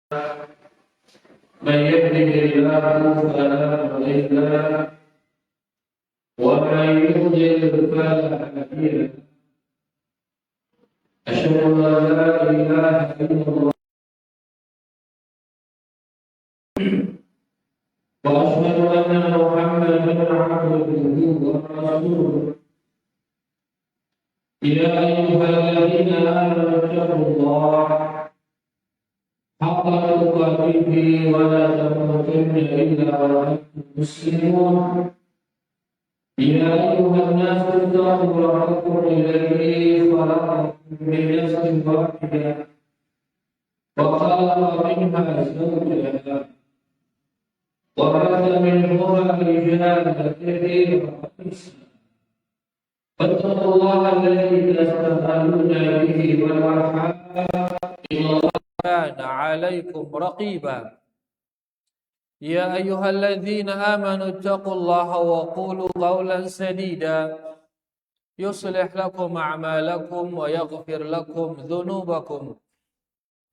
من يهده الله فلا مضل له ومن يضلل فلا هادي له. أشهد أن لا إله إلا الله وأشهد أن محمدا عبده ورسوله. يا أيها الذين آمنوا اتقوا الله حق تقاته ولا تموتن إلا وأنتم مسلمون. يا أيها الناس اتقوا ربكم الذي خلقكم من نفس واحدة وخلق منها زوجها وبث منهما رجالا كثيرا ونساء. فاتقوا الله الذي تساءلون به والأرحام إن الله كان عليكم رقيبا. يا أيها الذين آمنوا اتقوا الله وقولوا قولا سديدا يصلح لكم أعمالكم ويغفر لكم ذنوبكم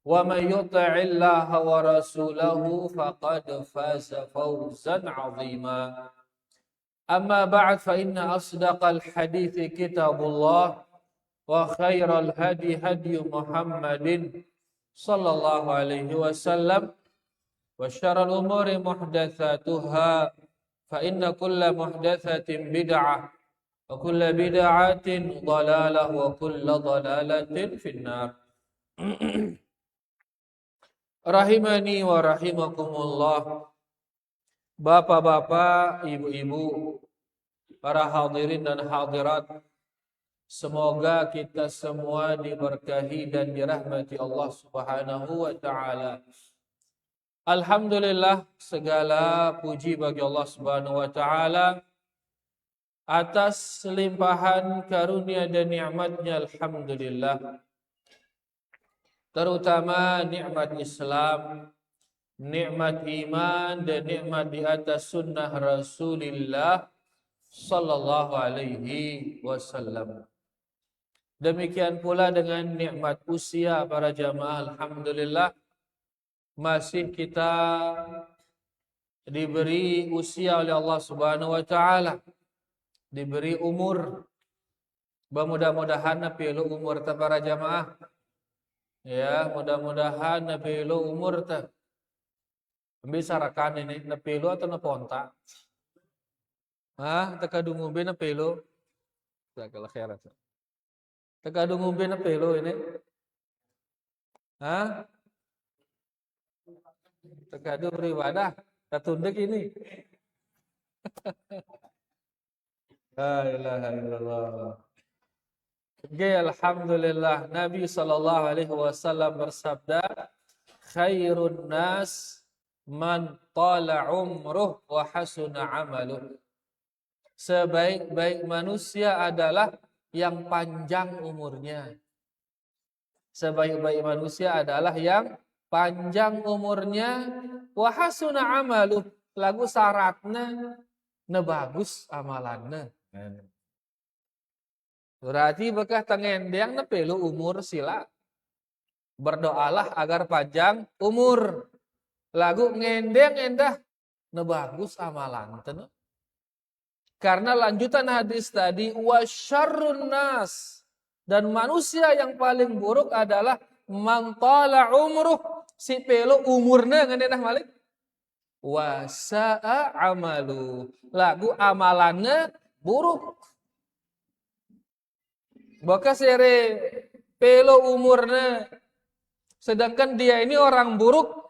ومن يطع الله ورسوله فقد فاز فوزا عظيما. أما بعد فإن أصدق الحديث كتاب الله وخير الهدي هدي محمد صلى الله عليه وسلم وشر الأمور محدثاتها فإن كل محدثة بدعة وكل بدعة ضلالة وكل ضلالة في النار. Rahimani wa rahimakumullah. Bapak-bapak, ibu-ibu, para hadirin dan hadirat, semoga kita semua diberkahi dan dirahmati Allah Subhanahu wa taala. Alhamdulillah, segala puji bagi Allah Subhanahu wa taala atas limpahan karunia dan nikmatnya. Alhamdulillah. Terutama nikmat Islam, nikmat iman dan nikmat di atas sunnah Rasulullah sallallahu alaihi wasallam. Demikian pula dengan nikmat usia para jamaah. Alhamdulillah, masih kita diberi usia oleh Allah Subhanahu wa taala, diberi umur. Mudah-mudahan napilu umur ta para jamaah. Ya, mudah-mudahan napilu umur ta. Bisa rakan ini napilu atau naponta? Tekadung ngumbe napilu. Segala khairat. Tekadung ngumbe napilu ini? Tekadung beribadah, tatundek ini. La ilaha illallah. Alhamdulillah, Nabi sallallahu alaihi wasallam bersabda, khairun nas man tala umruh wa hasuna amaluh. Sebaik-baik manusia adalah yang panjang umurnya. Sebaik-baik manusia adalah yang panjang umurnya, wa hasuna amaluh, lagu syaratna na bagus amalanna. Berarti bekah tengendeng na pelu umur sila. Berdoalah agar panjang umur. Lagu ngendeng endah na bagus amalan. Karena lanjutan hadis tadi, wa syarrun nas, dan manusia yang paling buruk adalah man tala umruh, si pelu umurna ngendenah malik. Wa sa'a amalu, lagu amalannya buruk. Maka sere pelo umurnya, sedangkan dia ini orang buruk,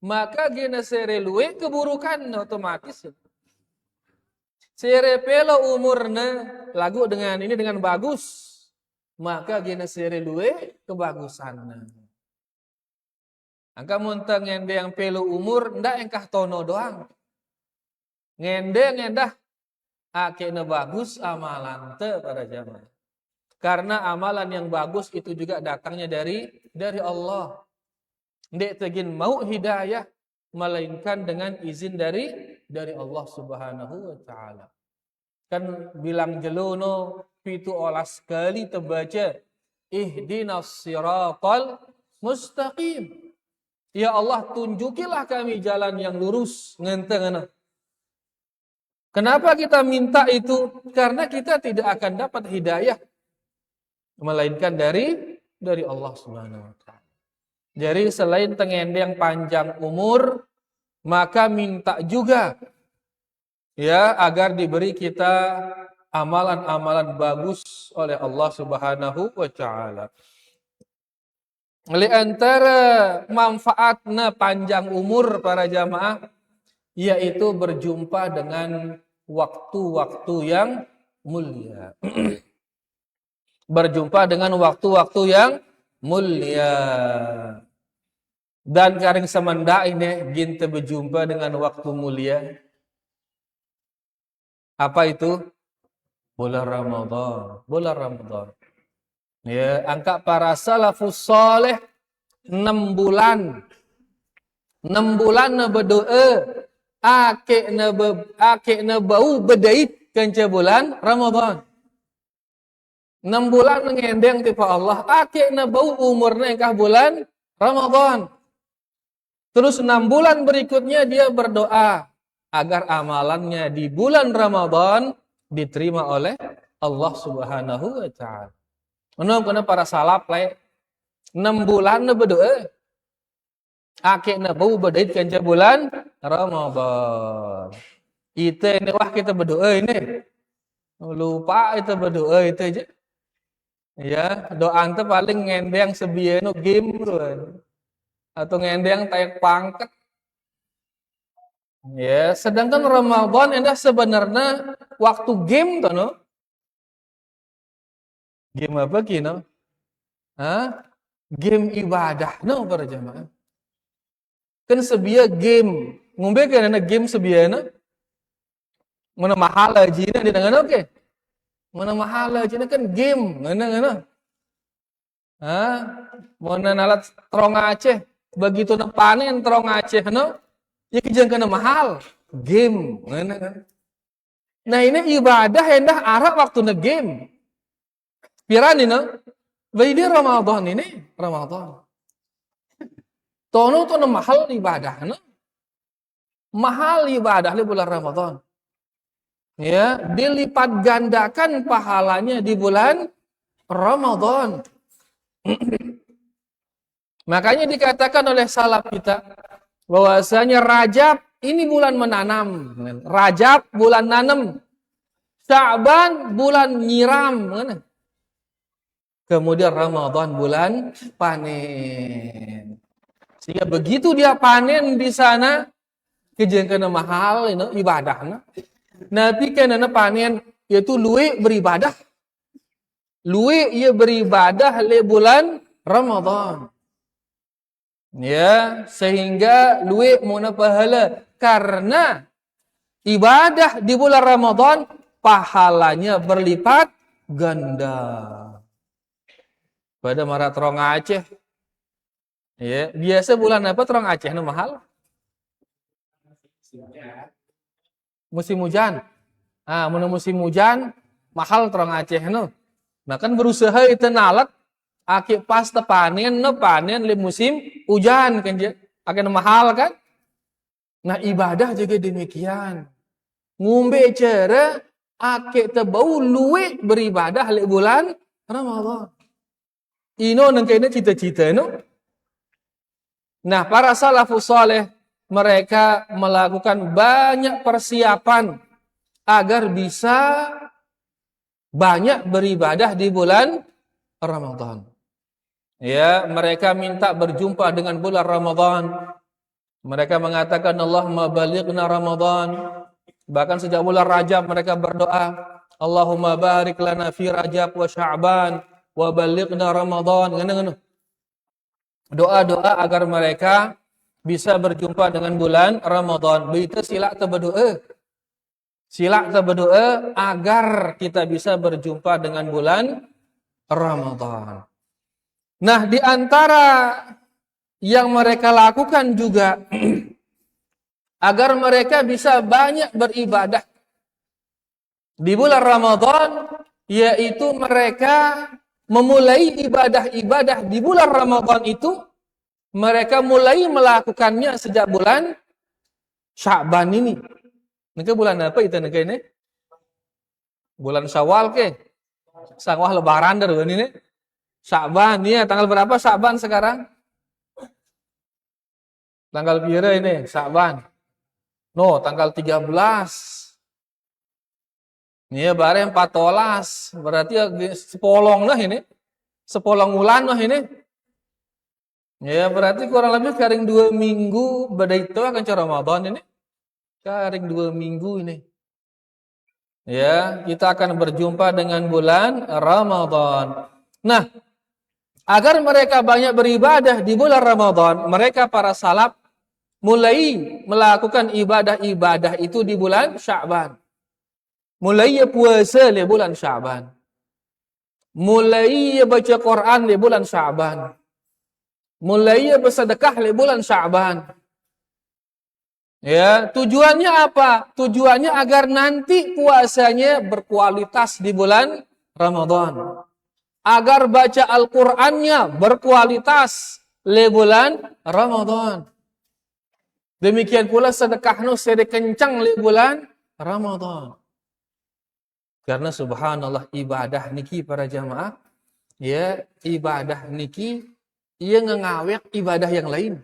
maka gina sere luwe keburukan otomatis. Sere pelo umurnya lagu dengan ini dengan bagus, maka gina sere luwe kebagusannya. Angka muntah ngende yang pelo umur, ndak engkah tono doang. Ngende ngendah akhirnya bagus amalan te pada jamaah. Karena amalan yang bagus itu juga datangnya dari Allah. Ndek tegin mau hidayah, melainkan dengan izin dari Allah Subhanahu wa taala. Kan bilang jelono pitu olas kali terbaca ihdinas siratal mustaqim. Ya Allah, tunjukilah kami jalan yang lurus. Ngenteng. Kenapa kita minta itu? Karena kita tidak akan dapat hidayah melainkan dari Allah Subhanahu wa taala. Jadi selain tengendeng panjang umur, maka minta juga ya agar diberi kita amalan-amalan bagus oleh Allah Subhanahu wa taala. Di antara manfaatnya panjang umur para jamaah yaitu berjumpa dengan waktu-waktu yang mulia. Berjumpa dengan waktu-waktu yang mulia. Dan karing semenda ini ginta berjumpa dengan waktu mulia. Apa itu? Bulan Ramadan. Bulan Ramadan. Ya, angka para salafus saleh 6 bulan. 6 bulan na berdoa, ake na bau bedait kenca bulan Ramadan. 6 bulan ngendeng tipe Allah, ake na bau umurnya engkah bulan Ramadan. Terus 6 bulan berikutnya dia berdoa agar amalannya di bulan Ramadan diterima oleh Allah Subhanahu wa taala. Kena para salaf le 6 bulan na berdoa. Ake na bau bedait kenca bulan Ramadan. Itu ini wah kita berdoa ini. Lupa itu berdoa itu aja. Ya, doa ante paling ngendeng sebieno game tuh. Atau ngendeng tayak pangkat. Ya, sedangkan Ramadan endah sebenarnya waktu game tuh no. Game apa kino? Hah? Game ibadah no para jamaah. Kan sebia game. Ngombe kan ada game sebiana. Mana mahal aja na di dengan oke. Mana mahal aja kan game. Ngana. Hah? Mana nalat terong Aceh. Begitu na panen terong Aceh no. Ya kijang kana mahal. Game. Ngana kan. Nah ini ibadah hendah arah waktu na game. Pirani no? Ini Ramadan ini. Ramadan. Tono mahal ibadah no? Mahal ibadah di bulan Ramadan. Ya, dilipat gandakan pahalanya di bulan Ramadan. Makanya dikatakan oleh salaf kita bahwasanya Rajab ini bulan menanam. Rajab bulan nanam. Sya'ban bulan nyiram. Kemudian Ramadan bulan panen. Sehingga begitu dia panen di sana, kejeng kena mahal ibadahnya. Nabi kena panen yaitu luwe beribadah. Luwe ia beribadah le bulan Ramadan. Ya, sehingga luwe muna pahala karena ibadah di bulan Ramadan pahalanya berlipat ganda. Pada marah terong Aceh. Ya, biasa bulan apa terong Aceh nu mahal? Musim hujan. Ah, mun musim hujan mahal terong Aceh nu. Nah kan berusaha itu nalat aki pas panen le musim hujan kan dia akan mahal kan? Nah ibadah juga demikian. Ngombe cara aki tebau luwe beribadah le bulan Ramadan. Ino nengkene cita-cita no. Nah, para salafus saleh mereka melakukan banyak persiapan agar bisa banyak beribadah di bulan Ramadan. Ya, mereka minta berjumpa dengan bulan Ramadan. Mereka mengatakan Allahumma balighna Ramadan. Bahkan sejak bulan Rajab mereka berdoa, Allahumma barik lana fi Rajab wa Sya'ban wa balighna Ramadan. Doa-doa agar mereka bisa berjumpa dengan bulan Ramadan. Begitu sila kita berdoa. Sila kita berdoa agar kita bisa berjumpa dengan bulan Ramadan. Nah, di antara yang mereka lakukan juga agar mereka bisa banyak beribadah di bulan Ramadan, yaitu mereka memulai ibadah-ibadah di bulan Ramadan itu Mereka mulai melakukannya sejak bulan Sya'ban ini. Ini ke bulan apa itu ini? Bulan Syawal ke? Sawah lebaran dah ini. Sya'ban, ya tanggal berapa Sya'ban sekarang? Tanggal pira ini Sya'ban? No, tanggal 13. Ini bare 14. Berarti sepolong lah ini. Sepolong bulan lah ini. Ya berarti kurang lebih karing 2 minggu badai itu akan cara Ramadan ini. Karing 2 minggu ini. Ya, kita akan berjumpa dengan bulan Ramadan. Nah, agar mereka banyak beribadah di bulan Ramadan, mereka para salaf mulai melakukan ibadah-ibadah itu di bulan Sya'ban. Mulai puasa di bulan Sya'ban. Mulai baca Quran di bulan Sya'ban. Mulai bersedekah di bulan Sya'ban. Ya, tujuannya apa? Tujuannya agar nanti puasanya berkualitas di bulan Ramadan. Agar baca Al-Qur'annya berkualitas di bulan Ramadan. Demikian pula sedekahnya kencang di bulan Ramadan. Karena subhanallah ibadah niki para jamaah, ya, ibadah niki ia ngawet ibadah yang lain.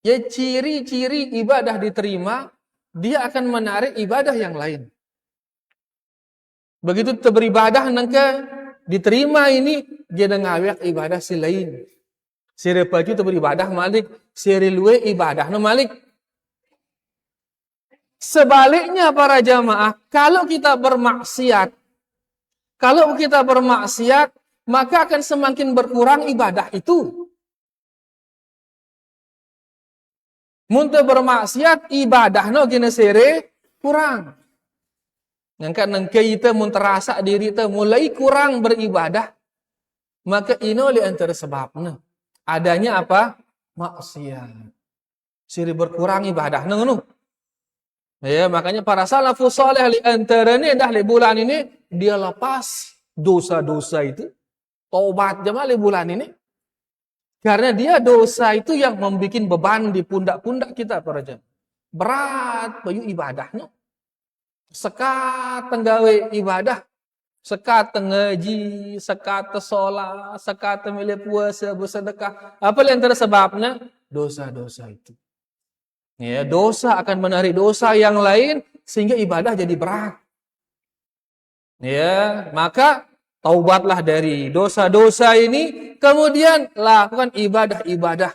Ya ciri-ciri ibadah diterima, dia akan menarik ibadah yang lain. Begitu beribadah nangka diterima ini, dia ngawek ibadah si lain. Sire paju beribadah malik, sire luwe ibadah no malik. Sebaliknya para jamaah, kalau kita bermaksiat, maka akan semakin berkurang ibadah itu. Muntah bermaksiat ibadah no gina sere kurang. Nangka kita mun terasa diri kita mulai kurang beribadah, maka ini oleh antara sebabnya adanya apa? Maksiat. Siri berkurang ibadah no. Ya, makanya para salafus saleh li antaranya dah di bulan ini dia lepas dosa-dosa itu. Taubat jemaah di bulan ini. Karena dia dosa itu yang membuat beban di pundak-pundak kita para jemaah. Berat bayu ibadahnya. Sekat tenggawe ibadah. Sekat tengaji, sekat sholat, sekat milih puasa, bersedekah. Apa yang antara sebabnya? Dosa-dosa itu. Ya, dosa akan menarik dosa yang lain sehingga ibadah jadi berat. Ya, maka taubatlah dari dosa-dosa ini, kemudian lakukan ibadah-ibadah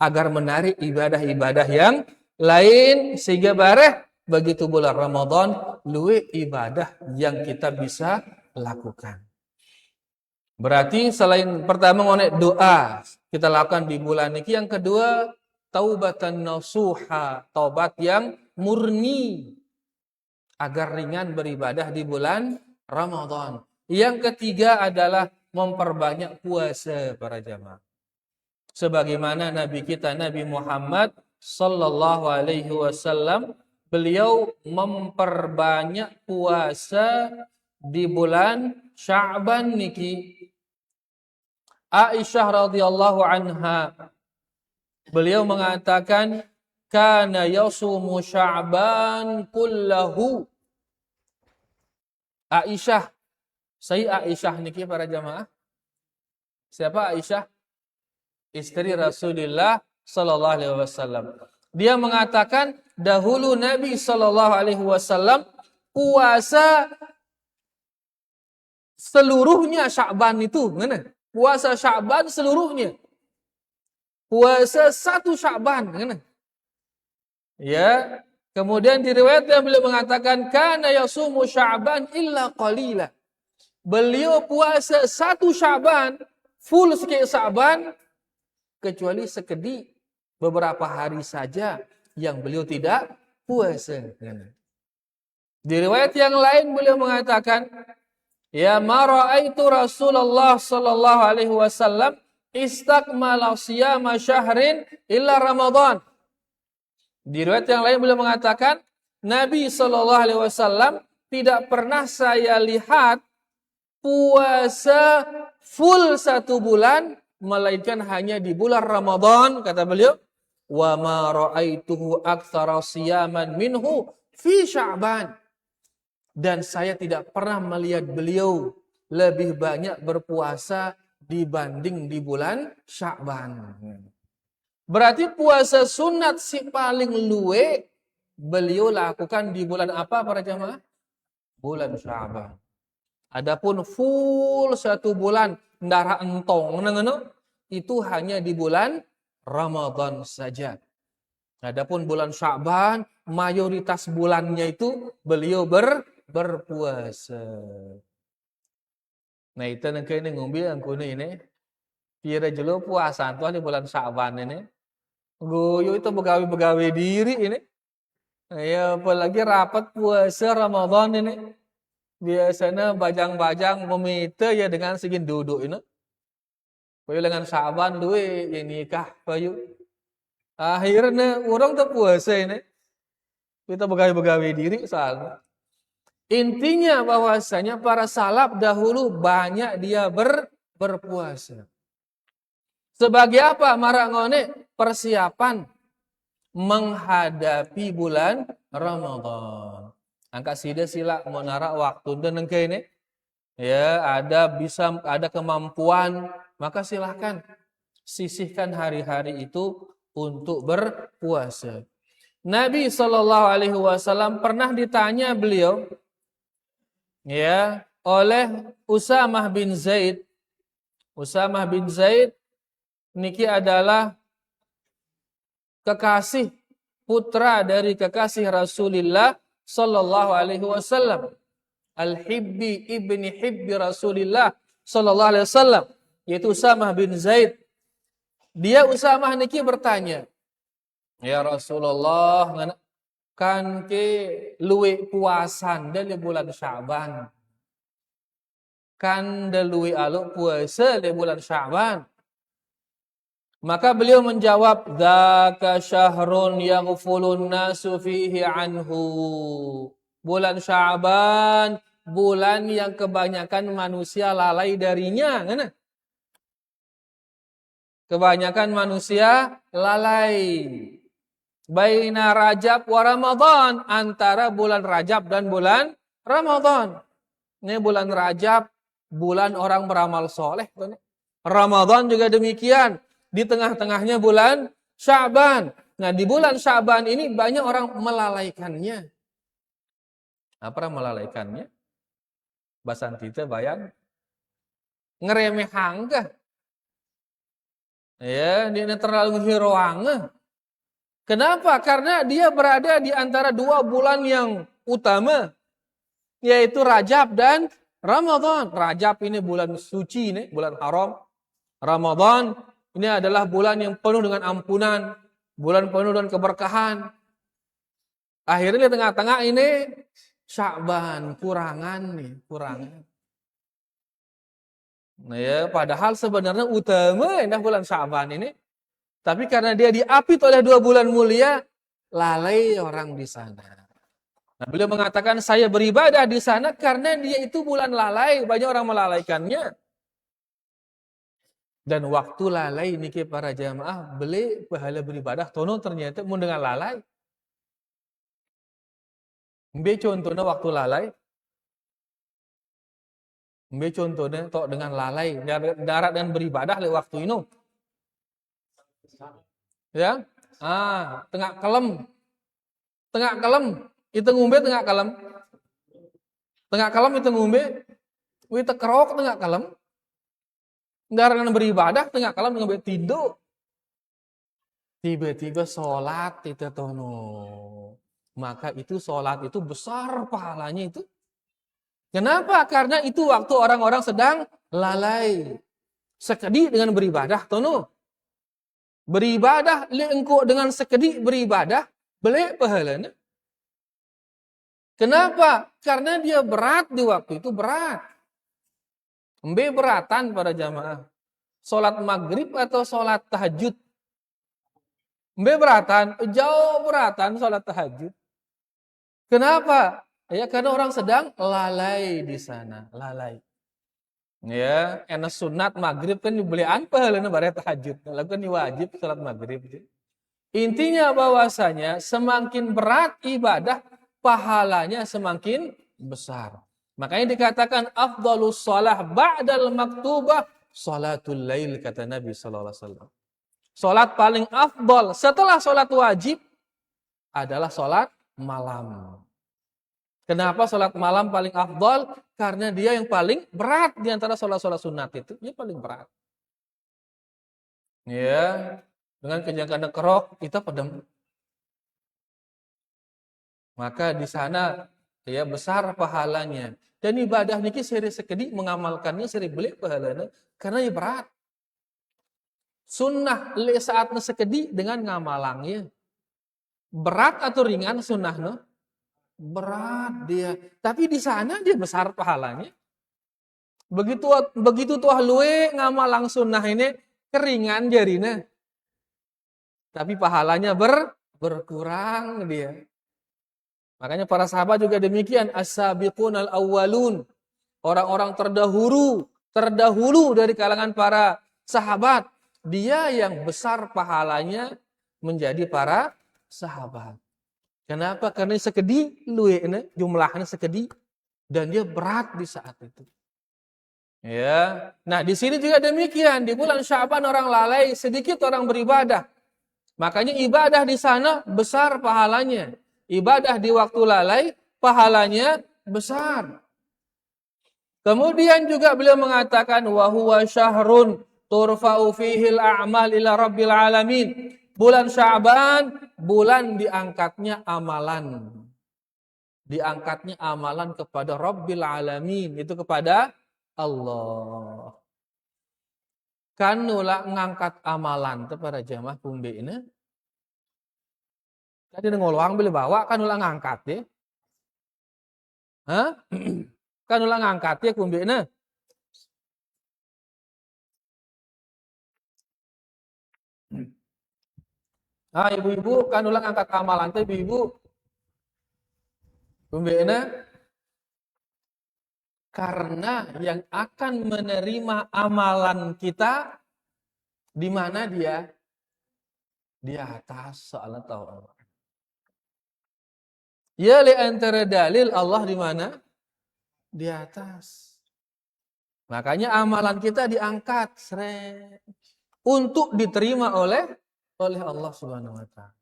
agar menarik ibadah-ibadah yang lain sehingga bareh begitu bulan Ramadan luwe ibadah yang kita bisa lakukan. Berarti selain pertama ngonek doa kita lakukan di bulan ini, yang kedua taubatan nasuha, taubat yang murni agar ringan beribadah di bulan Ramadan. Yang ketiga adalah memperbanyak puasa para jamaah. Sebagaimana Nabi kita Nabi Muhammad sallallahu alaihi wasallam, beliau memperbanyak puasa di bulan Sya'ban niki. Aisyah radhiyallahu anha beliau mengatakan kana yasumu Sya'ban kullahu. Aisyah, saya Aisyah niki para jamaah. Siapa Aisyah? Istri Rasulullah sallallahu alaihi wasallam. Dia mengatakan dahulu Nabi sallallahu alaihi wasallam puasa seluruhnya Sya'ban itu, mana? Puasa Sya'ban seluruhnya. Puasa 1 Sya'ban, mana? Ya, kemudian di riwayat yang beliau mengatakan kana yasumu Sya'ban illa qalila. Beliau puasa 1 Sya'ban, full sikit Sya'ban, kecuali sekedip beberapa hari saja yang beliau tidak puasa. Di riwayat yang lain beliau mengatakan, ya ma ra'aitu Rasulullah sallallahu alaihi wasallam istakmala siyama syahrin illa Ramadan. Di riwayat yang lain beliau mengatakan, Nabi sallallahu alaihi wasallam tidak pernah saya lihat puasa full 1 bulan melainkan hanya di bulan Ramadan, kata beliau, wa ma ra'aituhu aktsara siyaman minhu fi Sya'ban. Dan saya tidak pernah melihat beliau lebih banyak berpuasa dibanding di bulan Sya'ban. Berarti puasa sunat si paling luwe beliau lakukan di bulan apa para jamaah? Bulan Sya'ban. Adapun full satu bulan ndara entong itu hanya di bulan Ramadan saja. Adapun bulan Sya'ban mayoritas bulannya itu beliau berpuasa. Nah itu nak ini ngombe angku ini. Kira jelo puasa tuh di bulan Sya'ban ini. Goyo itu begawe diri ini. Ya apalagi rapat puasa Ramadan ini. Biasanya bajang-bajang memita ya dengan segin duduk ini. Payu dengan Sya'ban duwe yang nikah payu. Akhirnya orang tak puasa ini. Kita begawe diri soalnya. Intinya bahwasanya para salaf dahulu banyak dia berpuasa. Sebagai apa marangone? Persiapan menghadapi bulan Ramadan. Angka sila menara waktu dan engke ini ya ada kemampuan, maka silahkan sisihkan hari-hari itu untuk berpuasa. Nabi SAW pernah ditanya beliau ya oleh Usamah bin Zaid. Usamah bin Zaid niki adalah kekasih putra dari kekasih Rasulullah sallallahu alaihi wasallam. Al-Hibbi ibni Hibbi Rasulillah sallallahu alaihi wasallam, yaitu Usamah bin Zaid. Dia Usamah niki bertanya, "Ya Rasulullah, kan ke luwe puasan dari bulan Sya'ban. Kan de luwe aluk puasa di bulan Sya'ban." Maka beliau menjawab, "Dzaka syahrun yaghfulun nasu fihi anhu." Bulan Sya'ban, bulan yang kebanyakan manusia lalai darinya, kan? Kebanyakan manusia lalai. Baina Rajab wa Ramadan, antara bulan Rajab dan bulan Ramadan. Ini bulan Rajab, bulan orang beramal soleh. Ramadan juga demikian. Di tengah-tengahnya bulan Sya'ban. Nah di bulan Sya'ban ini banyak orang melalaikannya. Apa melalaikannya? Basan kita bayang ngeremehang kah? Ya, dia terlalu hiroang. Kenapa? Karena dia berada di antara dua bulan yang utama, yaitu Rajab dan Ramadan. Rajab ini bulan suci, ini bulan haram. Ramadan ini adalah bulan yang penuh dengan ampunan, bulan penuh dengan keberkahan. Akhirnya di tengah-tengah ini Sya'ban, kurangan. Nah ya, padahal sebenarnya utama indah bulan Sya'ban ini. Tapi karena dia diapit oleh dua bulan mulia, lalai orang di sana. Nah, beliau mengatakan saya beribadah di sana karena dia itu bulan lalai, banyak orang melalaikannya. Dan waktu lalai niki para jamaah beli pahala beribadah tono ternyata mun dengan lalai. Mbe contohnya waktu lalai. Mbe contohnya tok dengan lalai darat dan beribadah le waktu ini. Ya? Tengah kalem. Itu ngombe tengah kalem. Tengah kalem itu ngombe. Wi tekerok tengah kalem. Darangan beribadah tengah kalam dengan tidur. Tiba-tiba sholat itu tono. Maka itu sholat itu besar pahalanya itu. Kenapa? Karena itu waktu orang-orang sedang lalai. Sekedi dengan beribadah tono. Beribadah engkau dengan sekedi beribadah boleh pahalanya. Kenapa? Karena dia berat di waktu itu berat. Mbe beratan pada jamaah. Sholat maghrib atau sholat tahajud? Mbe beratan, jauh beratan sholat tahajud. Kenapa? Ya karena orang sedang lalai di sana, lalai. Ya, enak sunat maghrib kan dibelian pahalana bare tahajud. Lalu kan wajib salat maghrib. Intinya bahwasanya semakin berat ibadah, pahalanya semakin besar. Makanya dikatakan afdhalus shalah ba'dal maktubah salatul lail, kata Nabi sallallahu alaihi wasallam. Salat paling afdal setelah salat wajib adalah salat malam. Kenapa salat malam paling afdal? Karena dia yang paling berat di antara salat-salat sunat itu. Dia paling berat. Ya, dengan kenyangkan kerok kita pedem. Maka di sana ya besar pahalanya. Dan ibadah niki seri sekedi mengamalkannya seri beli pahalanya karena ya berat. Sunnah le saatnya sekedi dengan ngamalangnya. Berat atau ringan sunnahnya? Berat dia. Tapi di sana dia besar pahalanya. Begitu tuh luwe ngamalang sunnah ini keringan jarina. Tapi pahalanya berkurang dia. Makanya para sahabat juga demikian, as-sabiqunal awwalun. Orang-orang terdahulu dari kalangan para sahabat, dia yang besar pahalanya menjadi para sahabat. Kenapa? Karena sekedi luwehna, jumlahnya sekedi dan dia berat di saat itu. Ya. Nah, di sini juga demikian, di bulan Sya'ban orang lalai, sedikit orang beribadah. Makanya ibadah di sana besar pahalanya. Ibadah di waktu lalai pahalanya besar. Kemudian juga beliau mengatakan wa huwa syahrun turfa'u fihil a'mal ila rabbil alamin. Bulan Sya'ban, bulan diangkatnya amalan. Diangkatnya amalan kepada Rabbil Alamin. Itu kepada Allah. Kan nula ngangkat amalan itu para jamaah kumbe ini. Tadi ngoluang boleh bawa kan nula ngangkat ya. Hah? Kan nula ngangkat ya kumbe ini. Ah, ibu-ibu kan ulang angkat amalan teh ibu-ibu. Pembina karena yang akan menerima amalan kita di mana dia? Di atas, soalnya tahu Allah. Ya, li antara dalil Allah di mana? Di atas. Makanya amalan kita diangkat untuk diterima oleh Allah Subhanahu wa taala.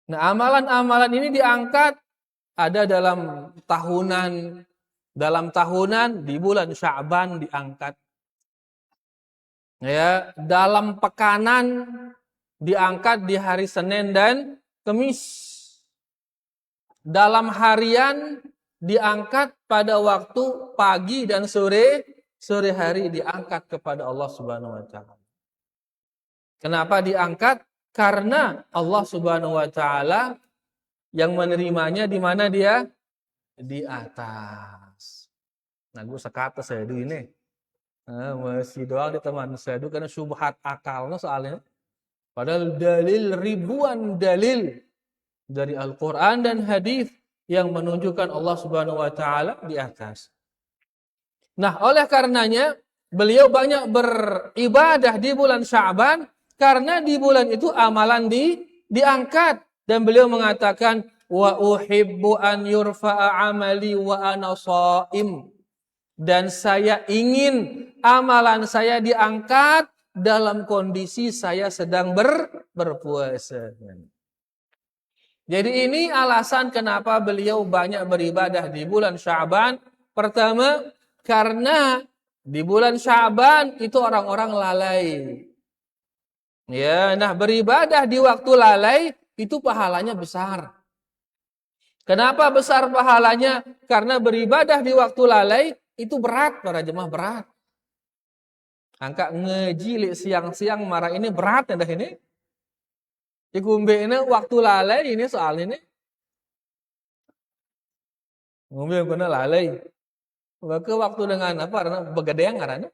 Nah, amalan-amalan ini diangkat ada dalam tahunan di bulan Sya'ban diangkat. Ya, dalam pekanan diangkat di hari Senin dan Kamis. Dalam harian diangkat pada waktu pagi dan sore hari diangkat kepada Allah Subhanahu wa taala. Kenapa diangkat? Karena Allah Subhanahu wa taala yang menerimanya di mana dia? Di atas. Nah, gue sekata saya dulu ini. Masih doang di teman saya dulu karena syubhat akalnya soalnya. Padahal dalil ribuan dalil dari Al-Qur'an dan hadis yang menunjukkan Allah Subhanahu wa taala di atas. Nah, oleh karenanya beliau banyak beribadah di bulan Sya'ban karena di bulan itu amalan diangkat dan beliau mengatakan wa uhibbu an yurfa'a amali wa ana shaim, dan saya ingin amalan saya diangkat dalam kondisi saya sedang berpuasa. Jadi ini alasan kenapa beliau banyak beribadah di bulan Sya'ban. Pertama, karena di bulan Sya'ban itu orang-orang lalai. Ya, nah beribadah di waktu lalai itu pahalanya besar. Kenapa besar pahalanya? Karena beribadah di waktu lalai itu berat, para jemaah, berat. Angka ngejili siang-siang marah ini berat ya dah ini. Ikumbe ini waktu lalai ini soal ini. Ngombe kena lalai. Ke waktu dengan apa? Karena begadang karena.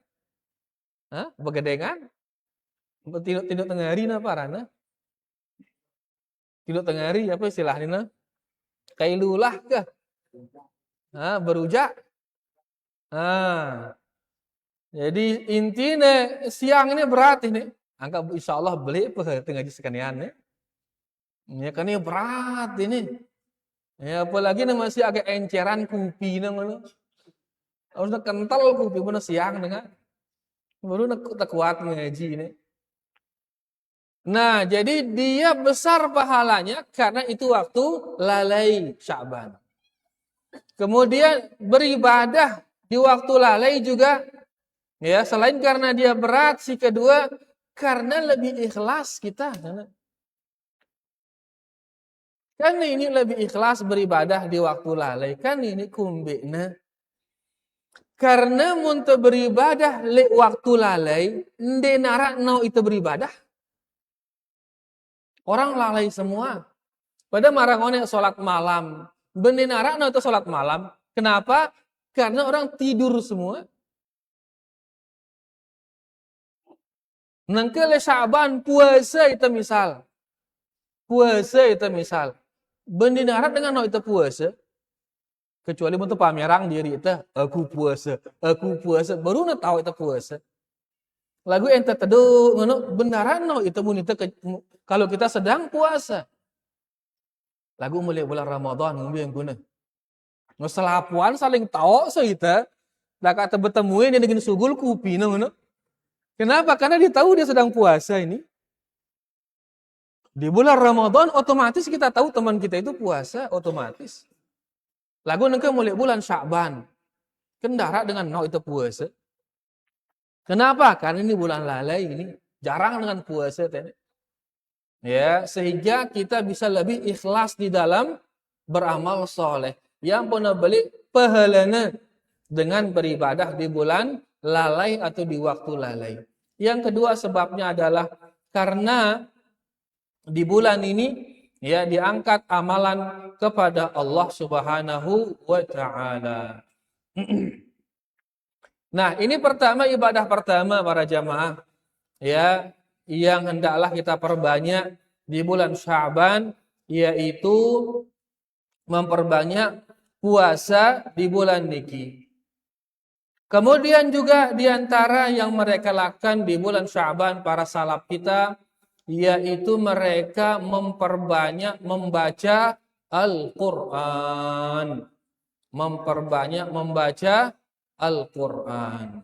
Hah? Begadangan? Tinduk tengah hari apa karena? Tinduk tengah hari apa istilahnya? Kailulah ke? Berujak? Nah, jadi intinya siang ini berat ini. Angka insya Allah beli ngaji sekalian ya. Ya kan ini berat ini. Ya apalagi nih masih agak enceran kupi ngono. Harusnya kental kupi mana siang dengan. Baru tak kuat ngaji ini. Nah, jadi dia besar pahalanya karena itu waktu lalai Sya'ban. Kemudian beribadah di waktu lalai juga ya, selain karena dia berat, si kedua karena lebih ikhlas kita. Kan ini lebih ikhlas beribadah di waktu lalai. Kan ini kumbina. Karena untuk beribadah di waktu lalai, ndenara no itu beribadah. Orang lalai semua. Pada marangone sholat malam. Bendenara no itu sholat malam. Kenapa? Karena orang tidur semua. Nangkele Sya'ban puasa itu misal. Puasa itu misal. Bendenara dengan no itu puasa. Kecuali untuk pamerang diri itu. Aku puasa. Aku puasa. Baru na tahu itu puasa. Lagu ente teduh. Benaran no itu munita kalau kita sedang puasa. Lagu mulai bulan Ramadan yang guna. Selapuan saling tahu so itu. Lah kata bertemu ini dengan sugul kupi no. Kenapa? Karena dia tahu dia sedang puasa ini. Di bulan Ramadan otomatis kita tahu teman kita itu puasa otomatis. Lagu nengke mulai bulan Sya'ban. Kendara dengan no itu puasa. Kenapa? Karena ini bulan lalai ini jarang dengan puasa tadi. Ya, sehingga kita bisa lebih ikhlas di dalam beramal soleh. Yang pernah beli pahalana dengan beribadah di bulan lalai atau di waktu lalai. Yang kedua sebabnya adalah karena di bulan ini ya diangkat amalan kepada Allah Subhanahu wa taala. Nah, ini pertama ibadah pertama para jamaah ya yang hendaklah kita perbanyak di bulan Sya'ban yaitu memperbanyak puasa di bulan niki. Kemudian juga di antara yang mereka lakukan di bulan Sya'ban para salaf kita yaitu mereka memperbanyak membaca Al-Qur'an. Memperbanyak membaca Al-Qur'an.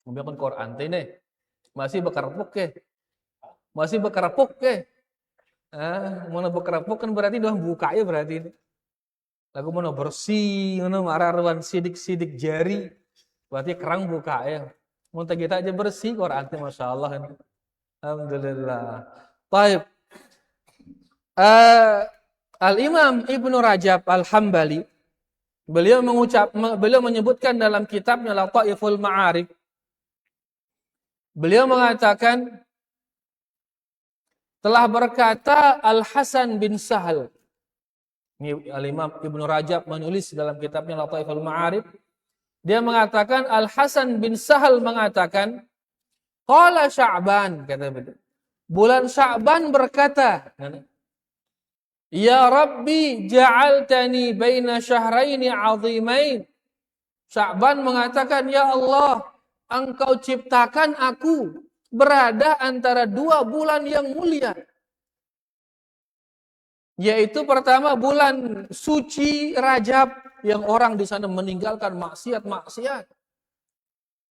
Membaca Quran ini masih bekerapuk ke? Masih bekerapuk ke? Mana bekerapuk kan berarti dah buka ya berarti ini. Lagu mana bersih, mana mararuan sidik-sidik jari. Berarti kerang buka ya. Mau kita aja bersih Quran itu Masya Allah. Alhamdulillah. Baik. Al-Imam Ibnu Rajab Al-Hambali beliau menyebutkan dalam kitabnya Lataiful Ma'arif. Beliau mengatakan telah berkata Al-Hasan bin Sahal. Ini Al-Imam Ibnu Rajab menulis dalam kitabnya Lataiful Ma'arif. Dia mengatakan Al-Hasan bin Sahal mengatakan qala Sya'ban kata beliau. Bulan Sya'ban berkata, ya Rabbi ja'altani baina syahraini 'azimain. Sya'ban mengatakan, ya Allah, Engkau ciptakan aku berada antara dua bulan yang mulia. Yaitu pertama bulan suci Rajab yang orang di sana meninggalkan maksiat-maksiat.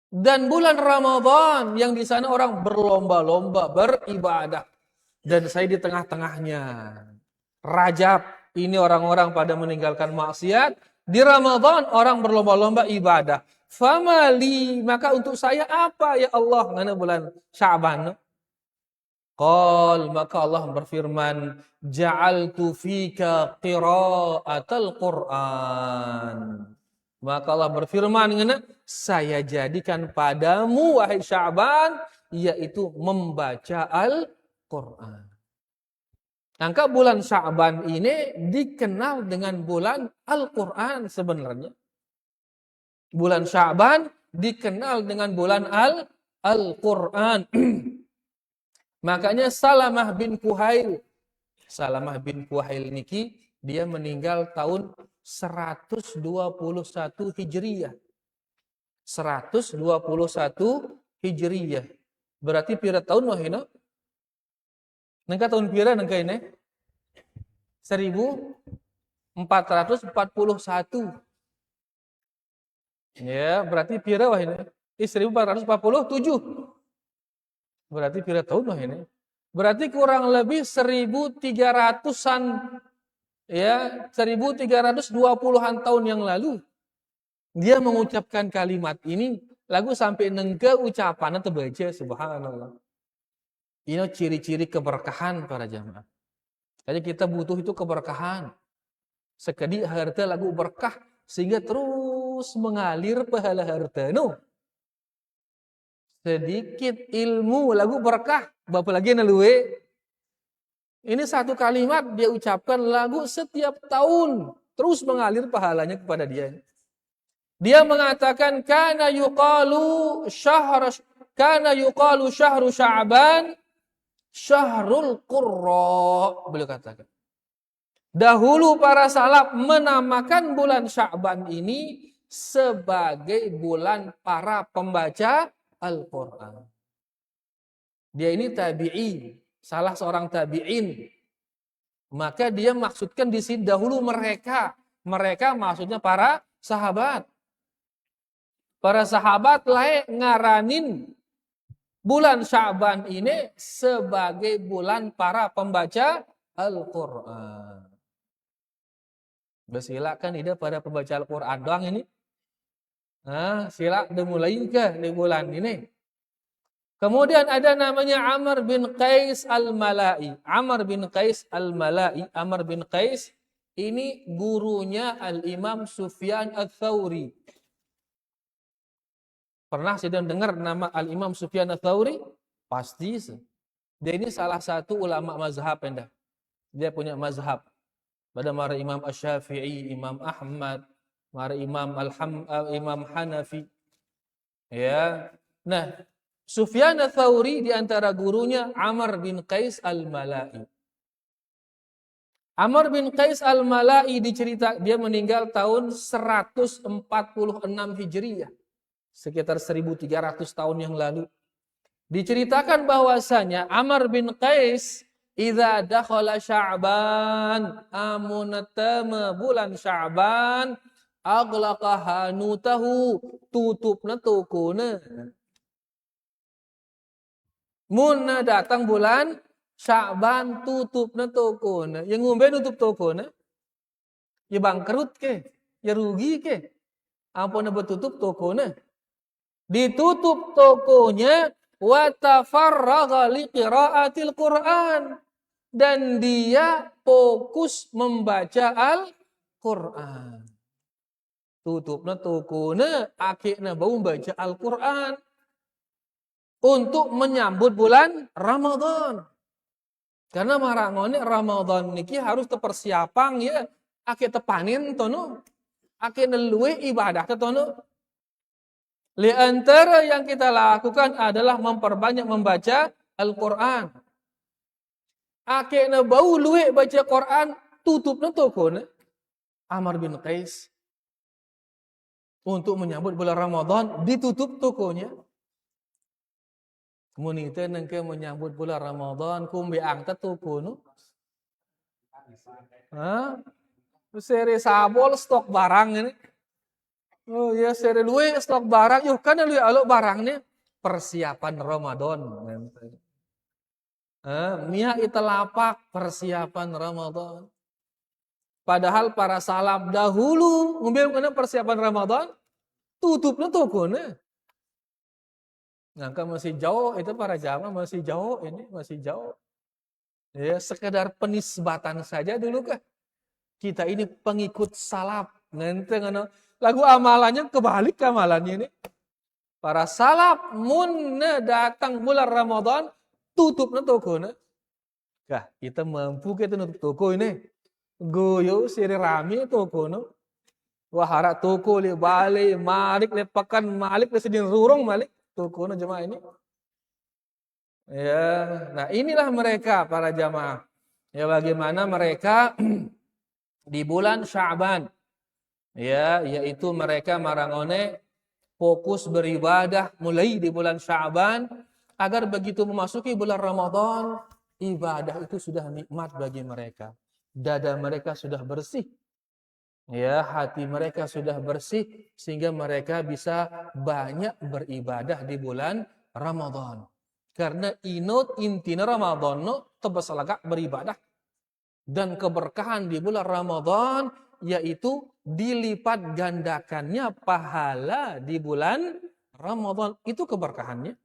Dan bulan Ramadan yang di sana orang berlomba-lomba beribadah. Dan saya di tengah-tengahnya. Rajab ini orang-orang pada meninggalkan maksiat. Di Ramadan orang berlomba-lomba ibadah. Famali, maka untuk saya apa ya Allah? Mana bulan Sya'ban? Qal, maka Allah berfirman, ja'altu fika qira'atal Qur'an. Maka Allah berfirman, saya jadikan padamu wahai Sya'ban, yaitu membaca Al-Qur'an. Angka bulan Sya'ban ini dikenal dengan bulan Al-Qur'an sebenarnya. Bulan Sya'ban dikenal dengan bulan Al-Qur'an. Makanya Salamah bin Kuhail niki dia meninggal tahun 121 Hijriyah. 121 Hijriyah. Berarti pira tahun wahina? Nengka tahun pira nengka ini? 1441. Ya, berarti pira wahina? 1447. Berarti pira tahun wahina? Berarti kurang lebih 1300-an, ya, 1320-an tahun yang lalu dia mengucapkan kalimat ini, lagu sampai nengke ucapannya terbaca, subhanallah. Ini ciri-ciri keberkahan para jamaah. Jadi kita butuh itu keberkahan. Sekedi harta lagu berkah sehingga terus mengalir pahala harta. No. Sedikit ilmu lagu berkah, bapak lagi naluwe. Ini satu kalimat dia ucapkan lagu setiap tahun terus mengalir pahalanya kepada dia. Dia mengatakan kana yuqalu syahru Sya'ban syahrul qurra. Beliau katakan. Dahulu para salaf menamakan bulan Sya'ban ini sebagai bulan para pembaca Al-Qur'an. Dia ini tabi'i, salah seorang tabi'in. Maka dia maksudkan di sini dahulu mereka maksudnya para sahabat. Para sahabat lain ngaranin bulan Sya'ban ini sebagai bulan para pembaca Al-Quran. Bersilakan ida pada pembaca Al-Quran doang ini. Nah, silak dimulai ke di bulan ini. Kemudian ada namanya Amr bin Qais Al-Mala'i. Amr bin Qais Al-Mala'i. Amr bin Qais ini gurunya Al-Imam Sufyan Ats-Tsauri. Pernah sudah dengar nama Al-Imam Sufyan Ats-Tsauri? Pasti. Dia ini salah satu ulama mazhab anda. Dia punya mazhab. Pada mara Imam Asy-Syafi'i, Imam Ahmad, mara Imam Hanafi. Ya. Nah, Sufyan Ats-Tsauri di antara gurunya Amr bin Qais Al-Mala'i. Amr bin Qais Al-Mala'i dicerita dia meninggal tahun 146 Hijriyah. Sekitar 1300 tahun yang lalu. Diceritakan bahwasanya Amr bin Qais idza dakhala Sya'ban, amunatama bulan Sya'ban, aghlaqa hanutahu, tutupna tokona. Munna datang bulan Sya'ban, tutupna tokona. Yang ngombe nutup tokona? Ya bangkrut ke? Ya rugi ke? Ampun betutup tokona? Ditutup tokonya wa tafarragha liqiraatil Qur'an dan dia fokus membaca Al-Qur'an. Tutupna tokona akhirnya bau baca Al-Qur'an untuk menyambut bulan Ramadan. Karena marangone Ramadan niki harus tepersiapan ya akhir tepanin tono akhir luwe ibadah tono. Di antara yang kita lakukan adalah memperbanyak membaca Al-Quran. Akhirnya bau luwe baca Quran, tutupnya toko. Amr bin Qais. Untuk menyambut bulan Ramadan, ditutup tokonya. Kemudian nengke menyambut bulan Ramadan, kumbi angkat toko. Seri sabol stok barang ini. Oh ya seri luwe stok barang, yuk kan luwe alok barangnya persiapan Ramadan. Mia italapak persiapan Ramadan. Padahal para salaf dahulu ngambil kena persiapan Ramadan, tutupnya tokonya. Ngangka masih jauh itu para jamaah masih jauh ini masih jauh. Ya sekedar penisbatan saja dulu kah. Kita ini pengikut salaf. Nanti ngono lagu amalannya kebalik amalannya ini. Para salaf munna datang bulan Ramadan tutupnya tokona. Kah, kita mampu kita nutup toko ini. Goyo siri rame tokona. Wah harap toko le balik malik le pekan malik le sedin rurung malik tokona jemaah ini. Ya, nah inilah mereka para jamaah. Ya bagaimana mereka di bulan Sya'ban. Ya, yaitu mereka marangone fokus beribadah mulai di bulan Sya'ban, agar begitu memasuki bulan Ramadan, ibadah itu sudah nikmat bagi mereka. Dada mereka sudah bersih. Ya, hati mereka sudah bersih sehingga mereka bisa banyak beribadah di bulan Ramadan. Karena intina Ramadan tebasalagak beribadah. Dan keberkahan di bulan Ramadan yaitu dilipat gandakannya pahala di bulan Ramadan. Itu keberkahannya.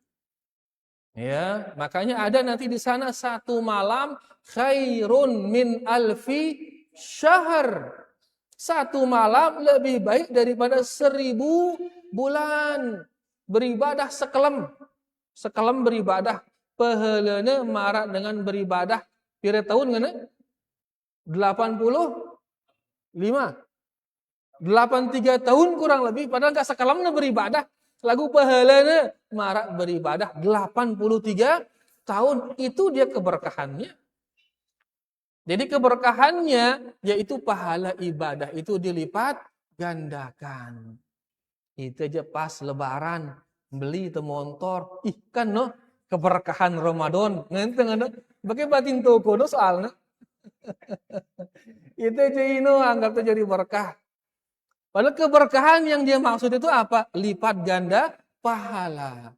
Ya, makanya ada nanti di sana satu malam khairun min alfi syahr. Satu malam lebih baik daripada 1000 bulan. Beribadah sekelem. Sekelem beribadah. Pahalana marak dengan beribadah. Pira tahun kan? 85. 83 tahun kurang lebih. Padahal gak sekelemnya beribadah. Lagu pahalana marak beribadah 83 tahun. Itu dia keberkahannya. Jadi keberkahannya yaitu pahala ibadah itu dilipat gandakan. Itu aja pas lebaran beli itu motor. Ih kan no keberkahan Ramadan. Nanti bagaimana batin toko no soalnya. Itu aja ini anggap itu jadi berkah. Padahal keberkahan yang dia maksud itu apa? Lipat ganda pahala.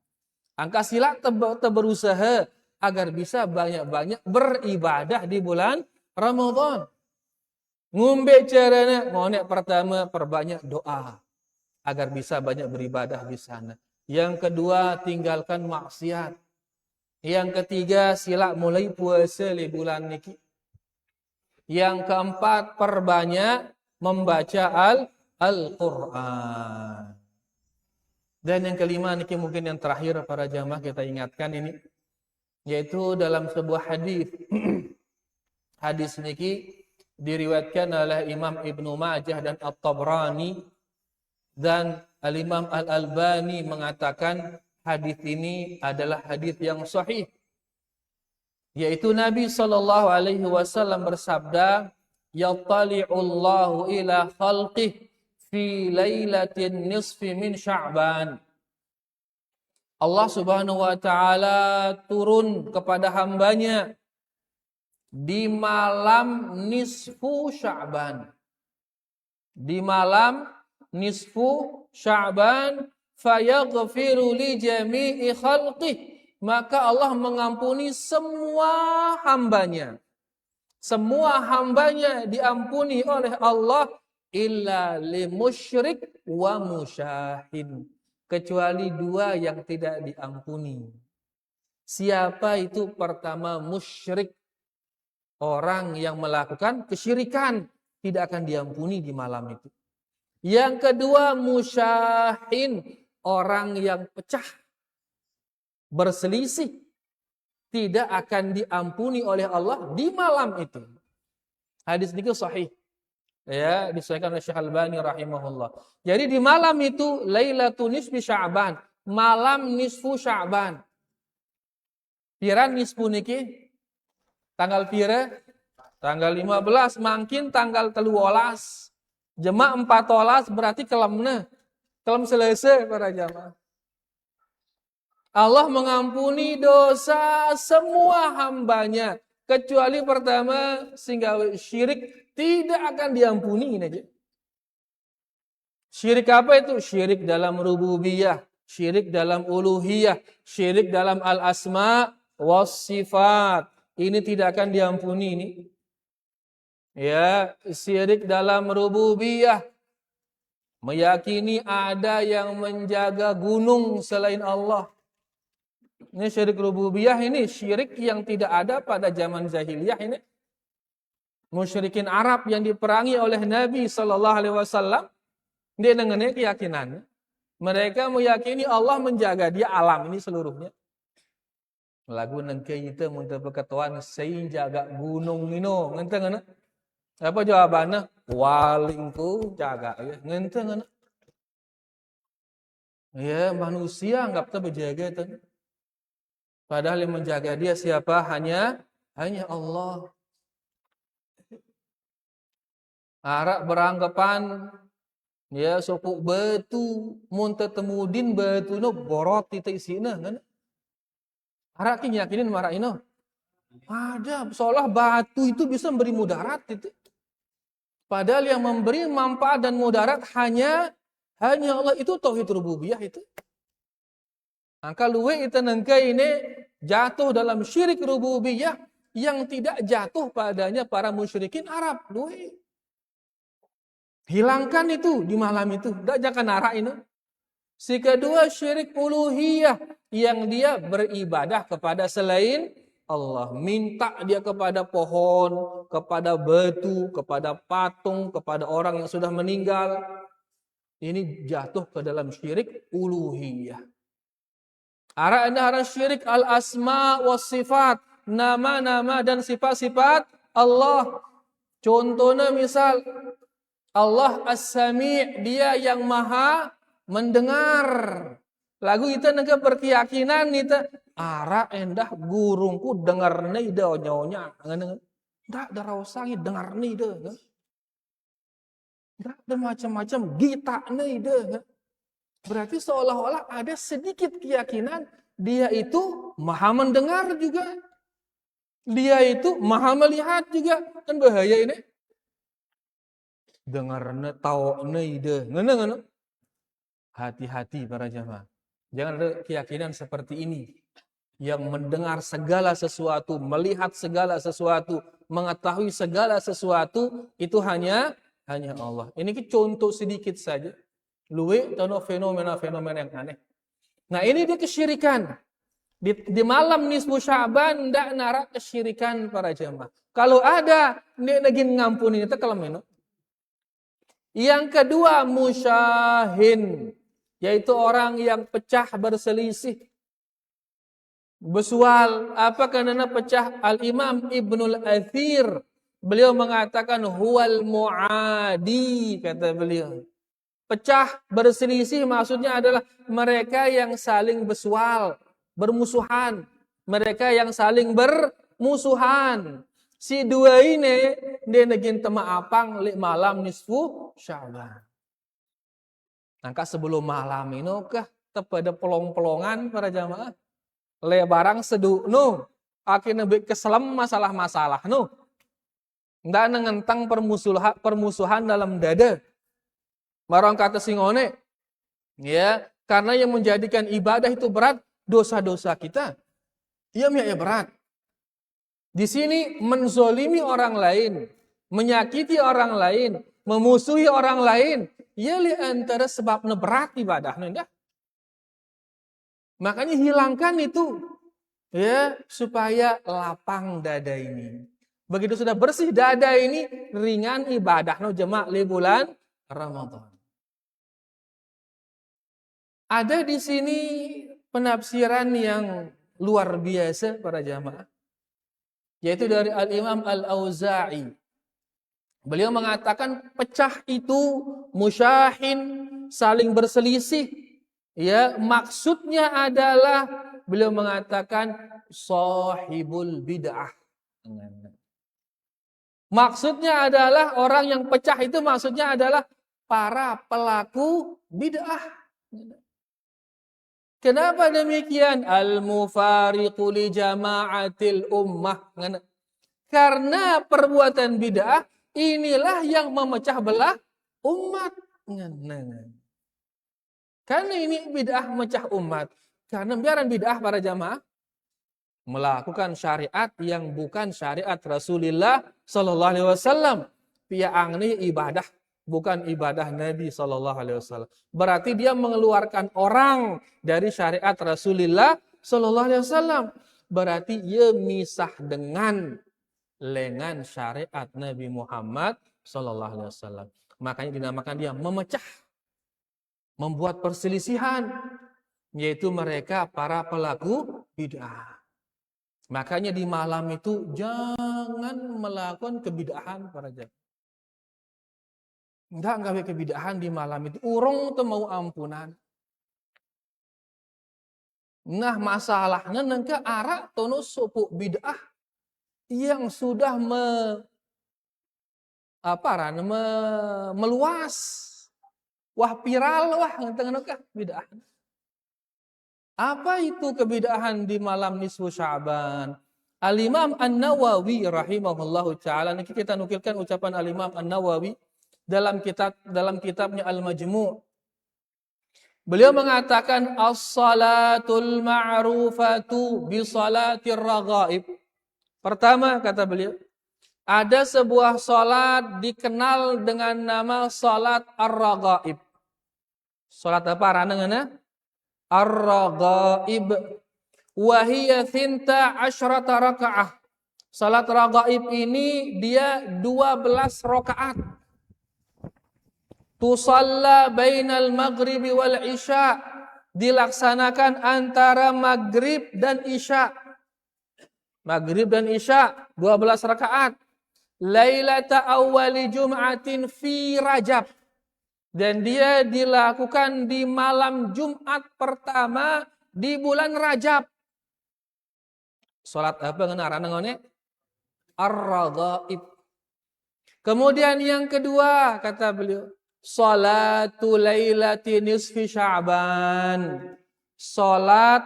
Angka silat berusaha agar bisa banyak-banyak beribadah di bulan Ramadan. Ngombe caranya, ngonek pertama perbanyak doa agar bisa banyak beribadah di sana. Yang kedua, tinggalkan maksiat. Yang ketiga, sila mulai puasa di bulan niki. Yang keempat, perbanyak membaca Al-Qur'an. Dan yang kelima niki mungkin yang terakhir para jamaah kita ingatkan ini, yaitu dalam sebuah hadis. Hadis niki diriwayatkan oleh Imam Ibnu Majah dan At-Tabrani, dan Al-Imam Al-Albani mengatakan hadis ini adalah hadis yang sahih. Yaitu Nabi SAW bersabda, "Yattali'ullahu ila khalqih fi lailatin nisfi min Sya'ban." Allah Subhanahu wa taala turun kepada hambanya di malam nisfu Sya'ban. Di malam nisfu Sya'ban, fayaghfiru li jami'i khalqih. Maka Allah mengampuni semua hambanya. Semua hambanya diampuni oleh Allah illa li musyrik wa musyahin. Kecuali dua yang tidak diampuni. Siapa itu? Pertama, musyrik. Orang yang melakukan kesyirikan tidak akan diampuni di malam itu. Yang kedua, musyahin, orang yang pecah, berselisih, tidak akan diampuni oleh Allah di malam itu. Hadis ini sahih. Ya, disahihkan oleh Syekh Al-Albani rahimahullah. Jadi di malam itu Lailatul Nisfi Sya'ban, malam nisfu Sya'ban. Pira nisfu niki? Tanggal pira? Tanggal 15, makin tanggal 13. Jemaah 14 berarti kelemna. Kelem selesai para jamaah. Allah mengampuni dosa semua hambanya. Kecuali pertama, sehingga syirik tidak akan diampuni. Aja. Syirik apa itu? Syirik dalam rububiyah, syirik dalam uluhiyah, syirik dalam al-asma was sifat. Ini tidak akan diampuni ini. Ya, syirik dalam rububiyah, meyakini ada yang menjaga gunung selain Allah. Ini syirik rububiyah, ini syirik yang tidak ada pada zaman jahiliyah ini. Musyrikin Arab yang diperangi oleh Nabi SAW, dia dengannya keyakinan. Mereka meyakini Allah menjaga dia alam ini seluruhnya. Lagu nengke itu muntah berketuan saya jaga gunung ini, ngenteng. Apa jawabannya? Walingku jaga ya. Ngenteng. Ya, manusia anggap itu berjaga itu. Padahal yang menjaga dia siapa? Hanya Allah. Arab beranggapan Ya sopuk batu mun tetemudin batu no borot tita isina kan. Arak yakinin marah ino. Ada seolah batu itu bisa memberi mudarat itu. Padahal yang memberi manfaat dan mudarat hanya Allah, itu tauhid rububiyah itu. Maka luwe itu nengke ini jatuh dalam syirik rububiyah yang tidak jatuh padanya para musyrikin Arab. Luwe. Hilangkan itu di malam itu. Tidak jangan narak ini. Si kedua syirik uluhiyah yang dia beribadah kepada selain Allah. Minta dia kepada pohon, kepada batu, kepada patung, kepada orang yang sudah meninggal. Ini jatuh ke dalam syirik uluhiyah. Ada syirik al-asma was sifat. Nama-nama dan sifat-sifat Allah. Contohnya misal Allah as-sami', dia yang maha mendengar. Lagu itu nengke berkeyakinan itu ara endah gurungku dengar nih ide nyonya. Ndak darawasangi dengar nih ide. Ndak ada macam-macam gita nih ide. Berarti seolah-olah ada sedikit keyakinan dia itu maha mendengar juga. Dia itu maha melihat juga. Kan bahaya ini. Dengarnya tahu ide. Ngene. Hati-hati para jamaah. Jangan ada keyakinan seperti ini. Yang mendengar segala sesuatu, melihat segala sesuatu, mengetahui segala sesuatu, itu hanya Allah. Ini contoh sedikit saja. Luwe tono fenomena-fenomena yang aneh. Nah ini dia kesyirikan. Di malam nisfu Sya'ban ndak narak kesyirikan para jamaah. Kalau ada, dia lagi ngampuni itu kalau meno. Yang kedua musyahin, yaitu orang yang pecah berselisih. Besual, apa karena pecah? Al-Imam Ibnul Athir, beliau mengatakan huwal mu'adi, kata beliau. Pecah berselisih maksudnya adalah mereka yang saling besual, bermusuhan. Mereka yang saling bermusuhan. Si dua ini dia negin tema apang li malam nisfu Sya'ban. Maka sebelum malam ini kah tepada pelong-pelongan para jamaah. Lebarang sedu nu akhirnya keselam masalah-masalah nu. Nggak nengentang permusuhan dalam dada. Marang kata singone. Ya, karena yang menjadikan ibadah itu berat dosa-dosa kita. Iya ya berat. Di sini menzolimi orang lain, menyakiti orang lain, memusuhi orang lain, ya li antara sebabnya berat ibadahnya. Makanya hilangkan itu, ya supaya lapang dada ini. Begitu sudah bersih dada ini, ringan ibadahnya jemaah li bulan Ramadan. Ada di sini penafsiran yang luar biasa para jamaah. Yaitu dari Al-Imam Al-Auza'i. Beliau mengatakan pecah itu musyahin, saling berselisih. Ya, maksudnya adalah beliau mengatakan sahibul bid'ah. Maksudnya adalah orang yang pecah itu maksudnya adalah para pelaku bid'ah. Kenapa demikian? Al-mufariqu li jama'atil ummah. Karena perbuatan bid'ah inilah yang memecah belah umat. Karena ini bid'ah memecah umat. Karena biaran bid'ah para jamaah melakukan syariat yang bukan syariat Rasulullah sallallahu alaihi wasallam. Piaangni ibadah bukan ibadah Nabi sallallahu alaihi wasallam. Berarti dia mengeluarkan orang dari syariat Rasulullah sallallahu alaihi wasallam. Berarti ia misah dengan lengan syariat Nabi Muhammad sallallahu alaihi wasallam. Makanya dinamakan dia memecah, membuat perselisihan, yaitu mereka para pelaku bid'ah. Makanya di malam itu jangan melakukan kebid'ahan para jamaah. Enggak gawe kebid'ahan di malam itu. Urung tuh mau ampunan. Nah masalahnya nengke arak tono supuk bid'ah yang sudah meluas. Wah viral wah ngenteng-ngenteng bid'ah. Apa itu kebid'ahan di malam nisfu Sya'ban? Al-Imam An-Nawawi rahimahullahu taala, ini kita nukilkan ucapan Al-Imam An-Nawawi dalam kitabnya Al-Majmu'. Beliau mengatakan as-salatul ma'rufatu bi salatir raghaib. Pertama kata beliau, ada sebuah salat dikenal dengan nama salat ar-raghaib. Salat apa ranengana? Ar-raghaib. Wa hiya 12 rakaah. Salat raghaib ini dia 12 rakaat. Tusalla bainal maghribi wal isya, dilaksanakan antara maghrib dan isya. Maghrib dan isya 12 rakaat. Lailata awwali jum'atin fi Rajab, dan dia dilakukan di malam Jumat pertama di bulan Rajab. Salat apa ngarana ar-raghaib. Kemudian yang kedua kata beliau, Salatu lailati nisfi Sya'ban. Salat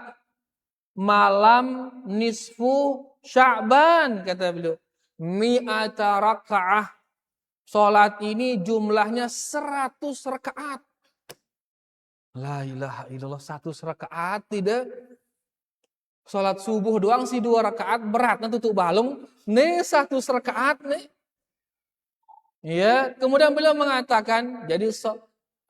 malam nisfu Sya'ban kata beliau. Mi'ata raka'ah. Salat ini jumlahnya 100 rakaat. La ilaha illallah, 100 rakaat tidak. Salat subuh doang sih 2 rakaat berat nanti tutup balung. Nih 100 rakaat nih. Ya, kemudian beliau mengatakan, jadi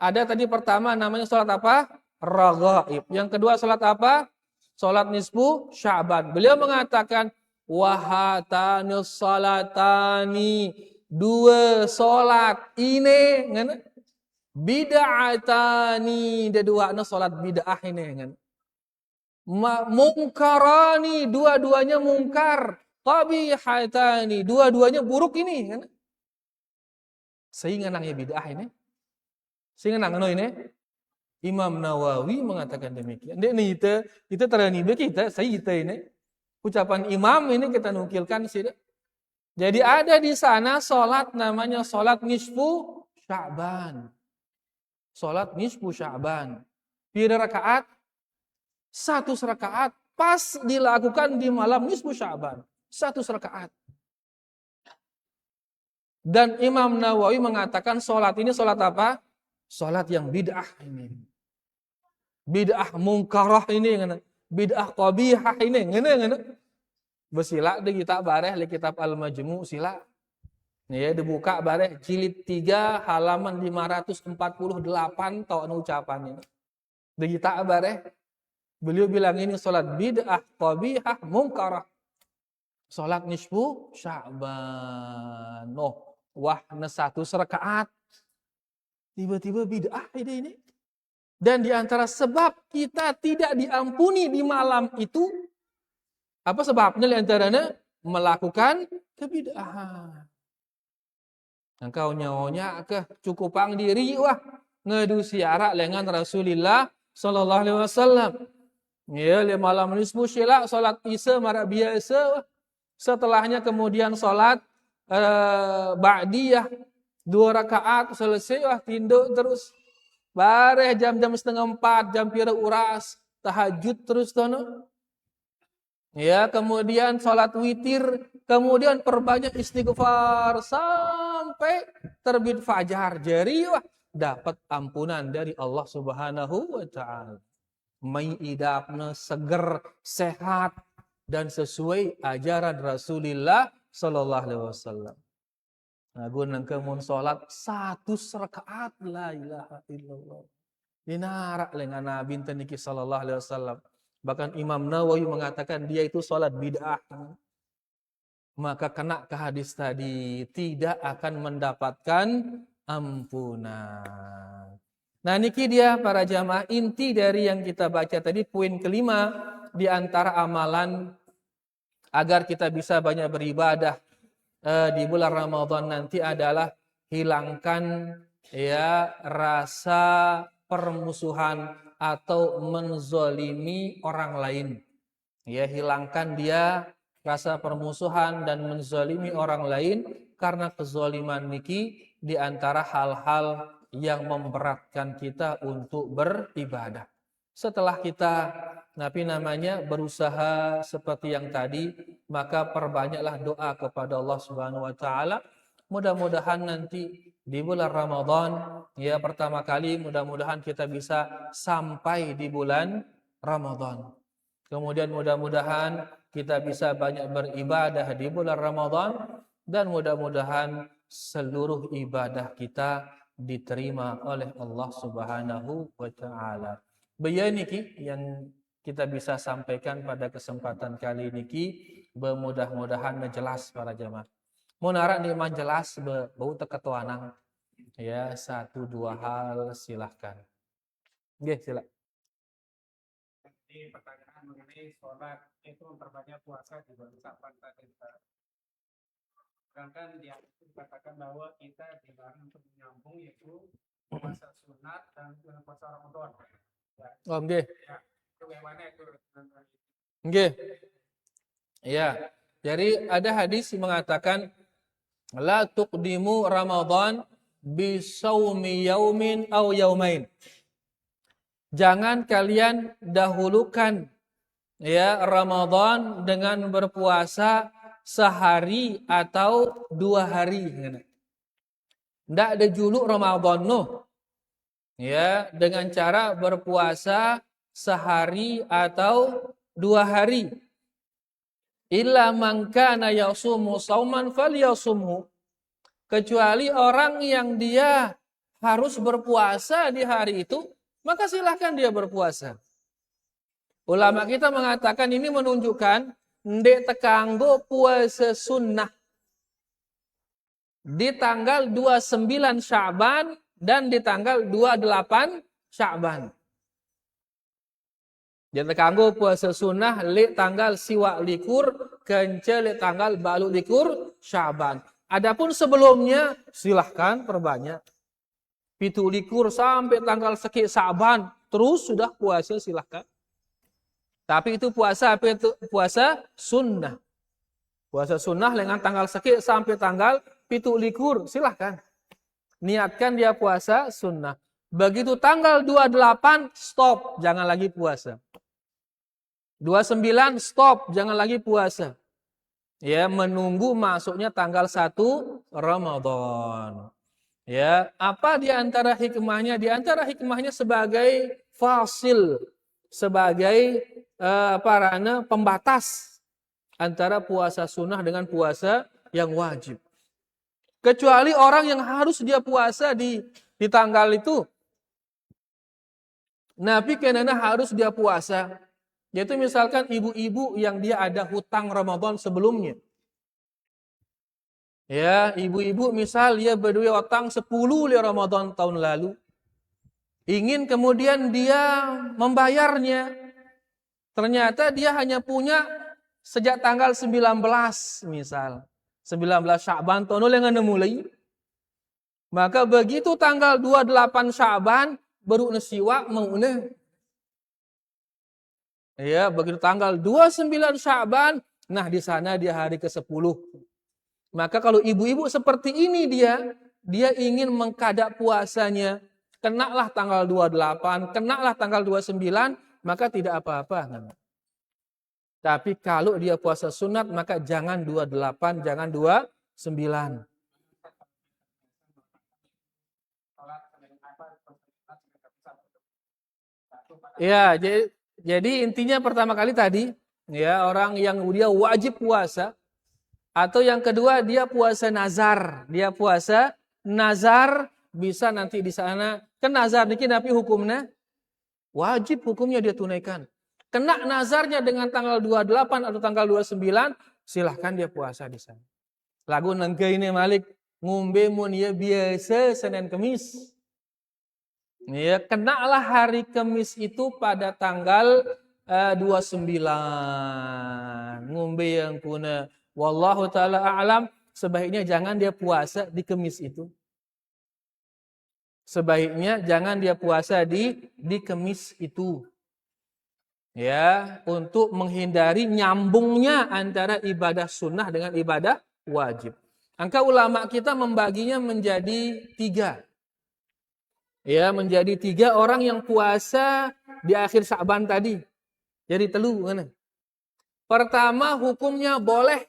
ada tadi pertama namanya salat apa? Raghaib. Yang kedua salat apa? Salat nisfu Sya'ban. Beliau mengatakan wahatanus salatani, 2 salat ini ngana bid'atani, ada 2 salat bid'ah ini ngana. Mungkarani, dua-duanya mungkar. Qabihatani, dua-duanya buruk ini ngana. Sehingga nangnya bid'ah ini. Sehingga nangno ini. Imam Nawawi mengatakan demikian. Ini kita teranibe kita, saya kita ini. Ucapan imam ini kita nukilkan sih. Jadi ada di sana salat namanya salat nisfu Sya'ban. Salat nisfu Sya'ban. Pira rakaat? 100 rakaat. Pas dilakukan di malam nisfu Sya'ban. 100 rakaat. Dan Imam Nawawi mengatakan salat ini salat apa? Salat yang bid'ah ini. Bid'ah mungkarah ini, bid'ah qabihah ini, ngene. Besila di kitab bareh di kitab Al-Majmu' sila. Ya dibuka bareh jilid 3 halaman 548 tau ucapan ini. Di kitab bareh beliau bilang ini salat bid'ah qabihah mungkarah. Salat nisfu Sya'ban. Wah, 100 rakaat. Tiba-tiba bid'ah ini. Dan di antara sebab kita tidak diampuni di malam itu, apa sebabnya di antaranya? Melakukan kebid'ahan. Engkau nyawonya kecukupang diri wah ngedusi arak dengan Rasulullah sallallahu alaihi wasallam. Ya, di malam nisfu syila salat isya mara biasa wah. Setelahnya kemudian salat ba'diyah 2 rakaat selesai wah tinduk terus. Bareh jam-jam 3:30 jam pira uras tahajud terus tono. Ya, kemudian salat witir, kemudian perbanyak istighfar sampai terbit fajar. Jadi wah dapat ampunan dari Allah Subhanahu wa taala. Mai idapna seger, sehat dan sesuai ajaran Rasulullah sallallahu alaihi wasallam. Nah, gunang kemun salat 100 rakaat la ilaha illallah. Dinarak dengan Nabi niki sallallahu alaihi wasallam. Bahkan Imam Nawawi mengatakan dia itu salat bid'ah. Maka kena ke hadis tadi tidak akan mendapatkan ampunan. Nah, niki dia para jamaah inti dari yang kita baca tadi, poin kelima di antara amalan agar kita bisa banyak beribadah di bulan Ramadan nanti adalah hilangkan ya rasa permusuhan atau menzolimi orang lain. Ya, hilangkan dia rasa permusuhan dan menzolimi orang lain, karena kezoliman niki di antara hal-hal yang memberatkan kita untuk beribadah. Setelah kita berusaha seperti yang tadi, maka perbanyaklah doa kepada Allah Subhanahu wa taala. Mudah-mudahan nanti di bulan Ramadan, ya pertama kali mudah-mudahan kita bisa sampai di bulan Ramadan. Kemudian mudah-mudahan kita bisa banyak beribadah di bulan Ramadan dan mudah-mudahan seluruh ibadah kita diterima oleh Allah Subhanahu wa taala. Beyaniki yang kita bisa sampaikan pada kesempatan kali ini, mudah-mudahan jelas para jamaah. Munarak nikmat jelas bau teketuanang. Ya, 1-2 hal silahkan. Nggih, silakan. Ini pertanyaan mengenai sholat itu memperbanyak puasa di bulan Sa'ban tadi. Sedangkan dia dikatakan bahwa kita dilarang untuk menyambung yaitu puasa sunat dan puasa Ramadan. Oh, nggih. Ya, itu bagaimana itu? Nggih. Ya. Jadi ada hadis mengatakan la tuqdimu Ramadan bi shaumi yaumin aw yaumain. Jangan kalian dahulukan ya Ramadan dengan berpuasa sehari atau 2 hari. Ndak ada juluk Ramadan no. Ya, dengan cara berpuasa sehari atau 2 hari. Illa man kana yasumu sauman falyasumhu. Kecuali orang yang dia harus berpuasa di hari itu, maka silahkan dia berpuasa. Ulama kita mengatakan ini menunjukkan ndek tekanggo puasa sunnah di tanggal 29 Sya'ban dan di tanggal 28 Sya'ban. Jadi tekanggo puasa sunnah li tanggal siwak likur, kence li tanggal balu likur Sya'ban. Adapun sebelumnya silahkan perbanyak. 17 sampai tanggal sekian Sya'ban terus sudah puasa silahkan. Tapi itu puasa apa itu? Puasa sunnah. Puasa sunnah dengan tanggal sekian sampai tanggal 17 silahkan. Niatkan dia puasa sunnah. Begitu tanggal 28 stop, jangan lagi puasa. 29 stop, jangan lagi puasa. Ya, menunggu masuknya tanggal 1 Ramadan. Ya, apa di antara hikmahnya? Di antara hikmahnya sebagai fasil, sebagai pembatas antara puasa sunnah dengan puasa yang wajib. Kecuali orang yang harus dia puasa di tanggal itu. Nabi kenana harus dia puasa. Yaitu misalkan ibu-ibu yang dia ada hutang Ramadan sebelumnya. Ya, ibu-ibu misal dia berdua hutang 10 li Ramadan tahun lalu. Ingin kemudian dia membayarnya. Ternyata dia hanya punya sejak tanggal 19 misal. 19 Sya'ban tahun yang mulai. Maka begitu tanggal 28 Sya'ban baru nesiwa mau ya, begitu tanggal 29 Sya'ban, nah di sana dia hari ke-10. Maka kalau ibu-ibu seperti ini dia ingin mengkadak puasanya, kenalah tanggal 28, kenalah tanggal 29, maka tidak apa-apa. Tapi kalau dia puasa sunat, maka jangan 28, jangan 29. Ya, jadi intinya pertama kali tadi, ya orang yang dia wajib puasa, atau yang kedua dia puasa nazar, bisa nanti di sana. Kan nazar niki napi hukumnya wajib, hukumnya dia tunaikan. Kena nazarnya dengan tanggal 28 atau tanggal 29, silahkan dia puasa di sana. Lagu nengke ini Malik ngombe mun ya biasa Senin Kemis. Ya, kenalah hari Kamis itu pada tanggal 29. Ngombe yang kuna wallahu taala a'lam, sebaiknya jangan dia puasa di Kamis itu. Sebaiknya jangan dia puasa di Kamis itu. Ya, untuk menghindari nyambungnya antara ibadah sunnah dengan ibadah wajib. Angka ulama kita membaginya menjadi 3. Ya, menjadi 3 orang yang puasa di akhir Sya'ban tadi. Jadi telu mana? Pertama hukumnya boleh.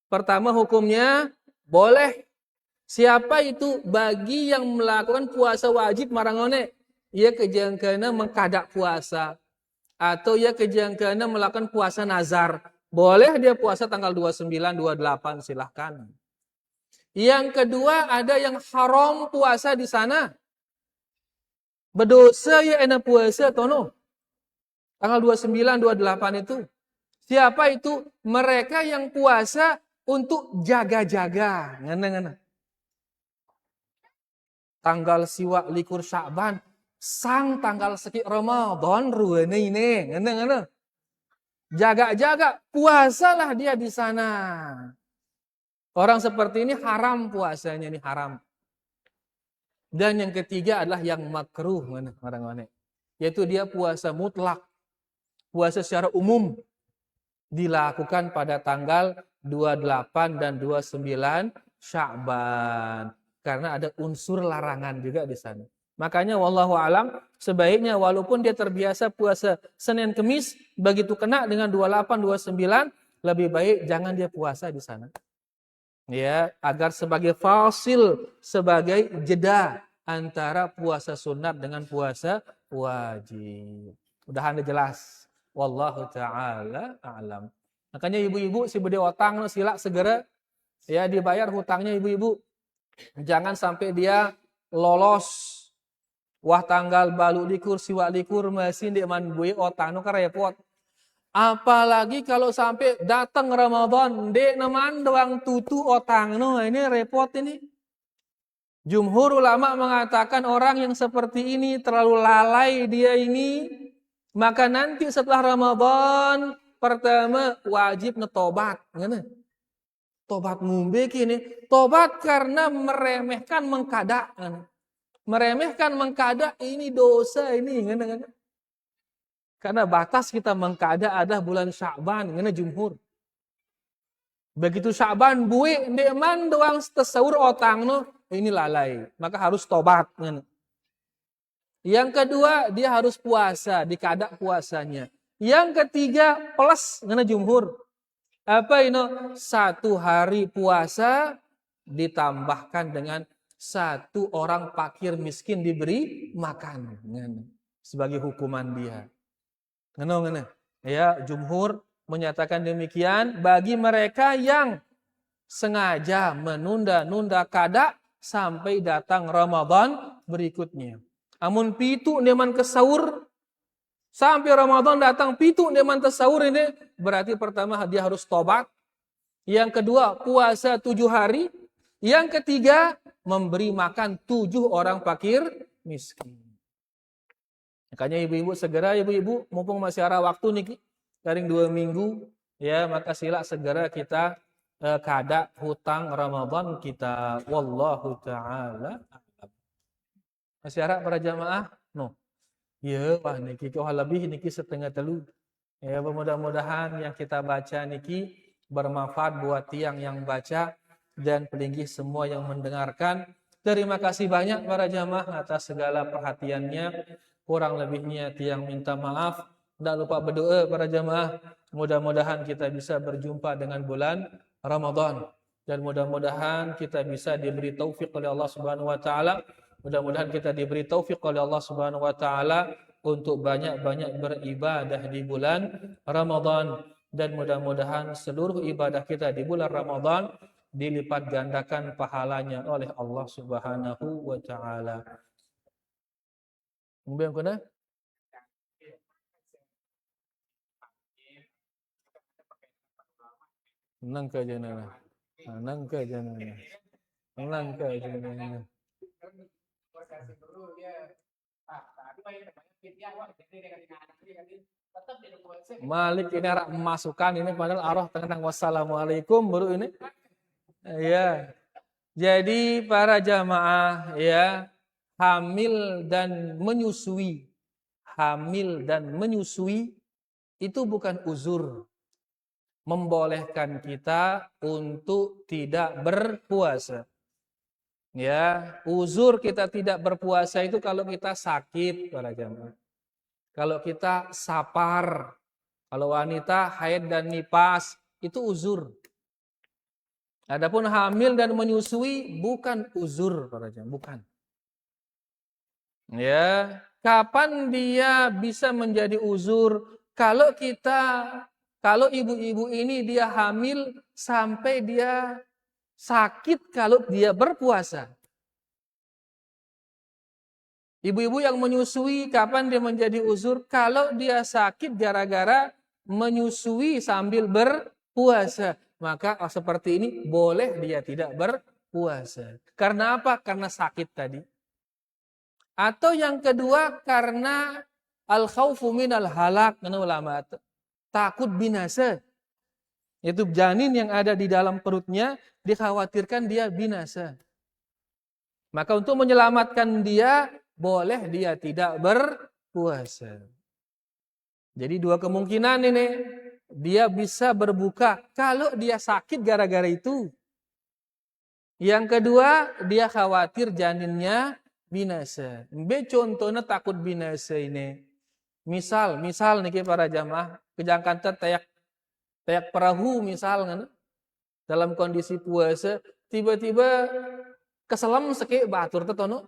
Pertama hukumnya boleh. Siapa itu? Bagi yang melakukan puasa wajib marangone. Ia kejangkana mengkadak puasa. Atau ia kejangkana melakukan puasa nazar. Boleh dia puasa tanggal 29, 28 silahkan. Yang kedua ada yang haram puasa di sana. Berdosa ya enak puasa tono. Tanggal 29, 28 itu. Siapa itu? Mereka yang puasa untuk jaga-jaga. Ngana-ngana. Tanggal siwa likur Sya'ban. Sang tanggal seki Ramadan ruwene ini. Ngana-ngana. Jaga-jaga. Puasalah dia di sana. Orang seperti ini haram puasanya. Ini haram. Dan yang ketiga adalah yang makruh. Orang-orang. Yaitu dia puasa mutlak. Puasa secara umum. Dilakukan pada tanggal 28 dan 29 Sya'ban. Karena ada unsur larangan juga di sana. Makanya wallahu alam sebaiknya walaupun dia terbiasa puasa Senin Kemis, begitu kena dengan 28 29 lebih baik jangan dia puasa di sana. Ya, agar sebagai fasil, sebagai jeda antara puasa sunat dengan puasa wajib. Mudah-mudahan jelas. Wallahu ta'ala a'lam. Makanya ibu-ibu si bede otang no sila segera ya dibayar hutangnya ibu-ibu. Jangan sampai dia lolos. Wah tanggal balu likur siwa likur masih di man bui otang no repot. Apalagi kalau sampai datang Ramadan, dek naman doang tutu otang no, ini repot ini. Jumhur ulama mengatakan orang yang seperti ini terlalu lalai dia ini, maka nanti setelah Ramadan pertama wajib ngetobat, ngene. Tobat mumbe kini, tobat karena meremehkan mengkadak, ngene. Meremehkan mengkadak ini dosa ini, ngene, ngene. Karena batas kita mengkada adalah bulan Sya'ban, ngene jumhur. Begitu Sya'ban buih, ndeman doang tesaur otang no, ini lalai. Maka harus tobat. Ngene. Yang kedua, dia harus puasa, dikadak puasanya. Yang ketiga, plus ngene jumhur. Apa ini? 1 hari puasa ditambahkan dengan 1 orang fakir miskin diberi makan. Ngene. Sebagai hukuman dia. Ngene. Ya, jumhur menyatakan demikian bagi mereka yang sengaja menunda-nunda kada sampai datang Ramadan berikutnya. Amun pitu neman ke sahur sampai Ramadan datang pitu neman ke sahur ini berarti pertama dia harus tobat. Yang kedua puasa 7 hari. Yang ketiga memberi makan 7 orang fakir miskin. Makanya ibu-ibu segera ibu-ibu mumpung masih ada waktu nih garing 2 minggu ya maka sila segera kita kada hutang Ramadan kita wallahu taala. Masih ada para jamaah? No. Ya, wah niki kau lebih niki setengah telu. Ya mudah-mudahan yang kita baca niki bermanfaat buat tiang yang baca dan pelinggi semua yang mendengarkan. Terima kasih banyak para jamaah atas segala perhatiannya. Kurang lebihnya tiang minta maaf. Tidak lupa berdoa para jamaah. Mudah-mudahan kita bisa berjumpa dengan bulan Ramadan. Dan mudah-mudahan kita bisa diberi taufik oleh Allah Subhanahu wa taala. Mudah-mudahan kita diberi taufik oleh Allah Subhanahu wa taala untuk banyak-banyak beribadah di bulan Ramadan. Dan mudah-mudahan seluruh ibadah kita di bulan Ramadan dilipat gandakan pahalanya oleh Allah Subhanahu wa taala. Mungkin kena? Nang ke jana. Nang ke jana. Nang ke jana. Malik ini arah masukan ini padahal arah tentang wassalamualaikum baru ini. Ya. Jadi para jamaah ya hamil dan menyusui itu bukan uzur membolehkan kita untuk tidak berpuasa. Ya, uzur kita tidak berpuasa itu kalau kita sakit para jamaah. Kalau kita sapar, kalau wanita haid dan nifas itu uzur. Adapun hamil dan menyusui bukan uzur para jamaah, bukan. Ya, kapan dia bisa menjadi uzur? Kalau ibu-ibu ini dia hamil sampai dia sakit kalau dia berpuasa. Ibu-ibu yang menyusui kapan dia menjadi uzur? Kalau dia sakit gara-gara menyusui sambil berpuasa. Maka seperti ini boleh dia tidak berpuasa. Karena apa? Karena sakit tadi. Atau yang kedua karena al-khawfu minal halak. Ulama takut binasa. Itu janin yang ada di dalam perutnya dikhawatirkan dia binasa. Maka untuk menyelamatkan dia, boleh dia tidak berpuasa. Jadi dua kemungkinan ini. Dia bisa berbuka kalau dia sakit gara-gara itu. Yang kedua, dia khawatir janinnya binasa. Contohnya takut binasa ini. Misal nih para jamaah, kejangkan tayak perahu misal kan, dalam kondisi puasa, tiba-tiba keselam seke batur tetono.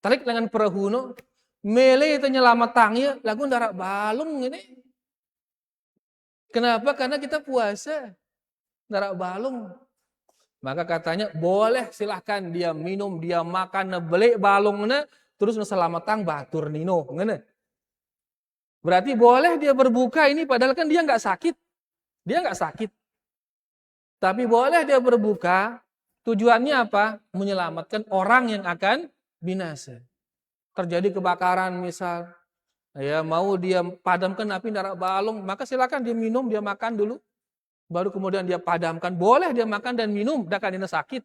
Tarik dengan perahu no, mele itu nyelamat tangnya, lagu darak balung ini. Kenapa? Karena kita puasa, darak balung. Maka katanya boleh silahkan dia minum, dia makan, beli balungnya, terus selamat tang batur nino, ngene. Berarti boleh dia berbuka ini, padahal kan dia nggak sakit, Tapi boleh dia berbuka, tujuannya apa? Menyelamatkan orang yang akan binasa. Terjadi kebakaran misal, ya mau dia padamkan api darak balung, maka silakan dia minum, dia makan dulu, baru kemudian dia padamkan. Boleh dia makan dan minum, dah kan sakit.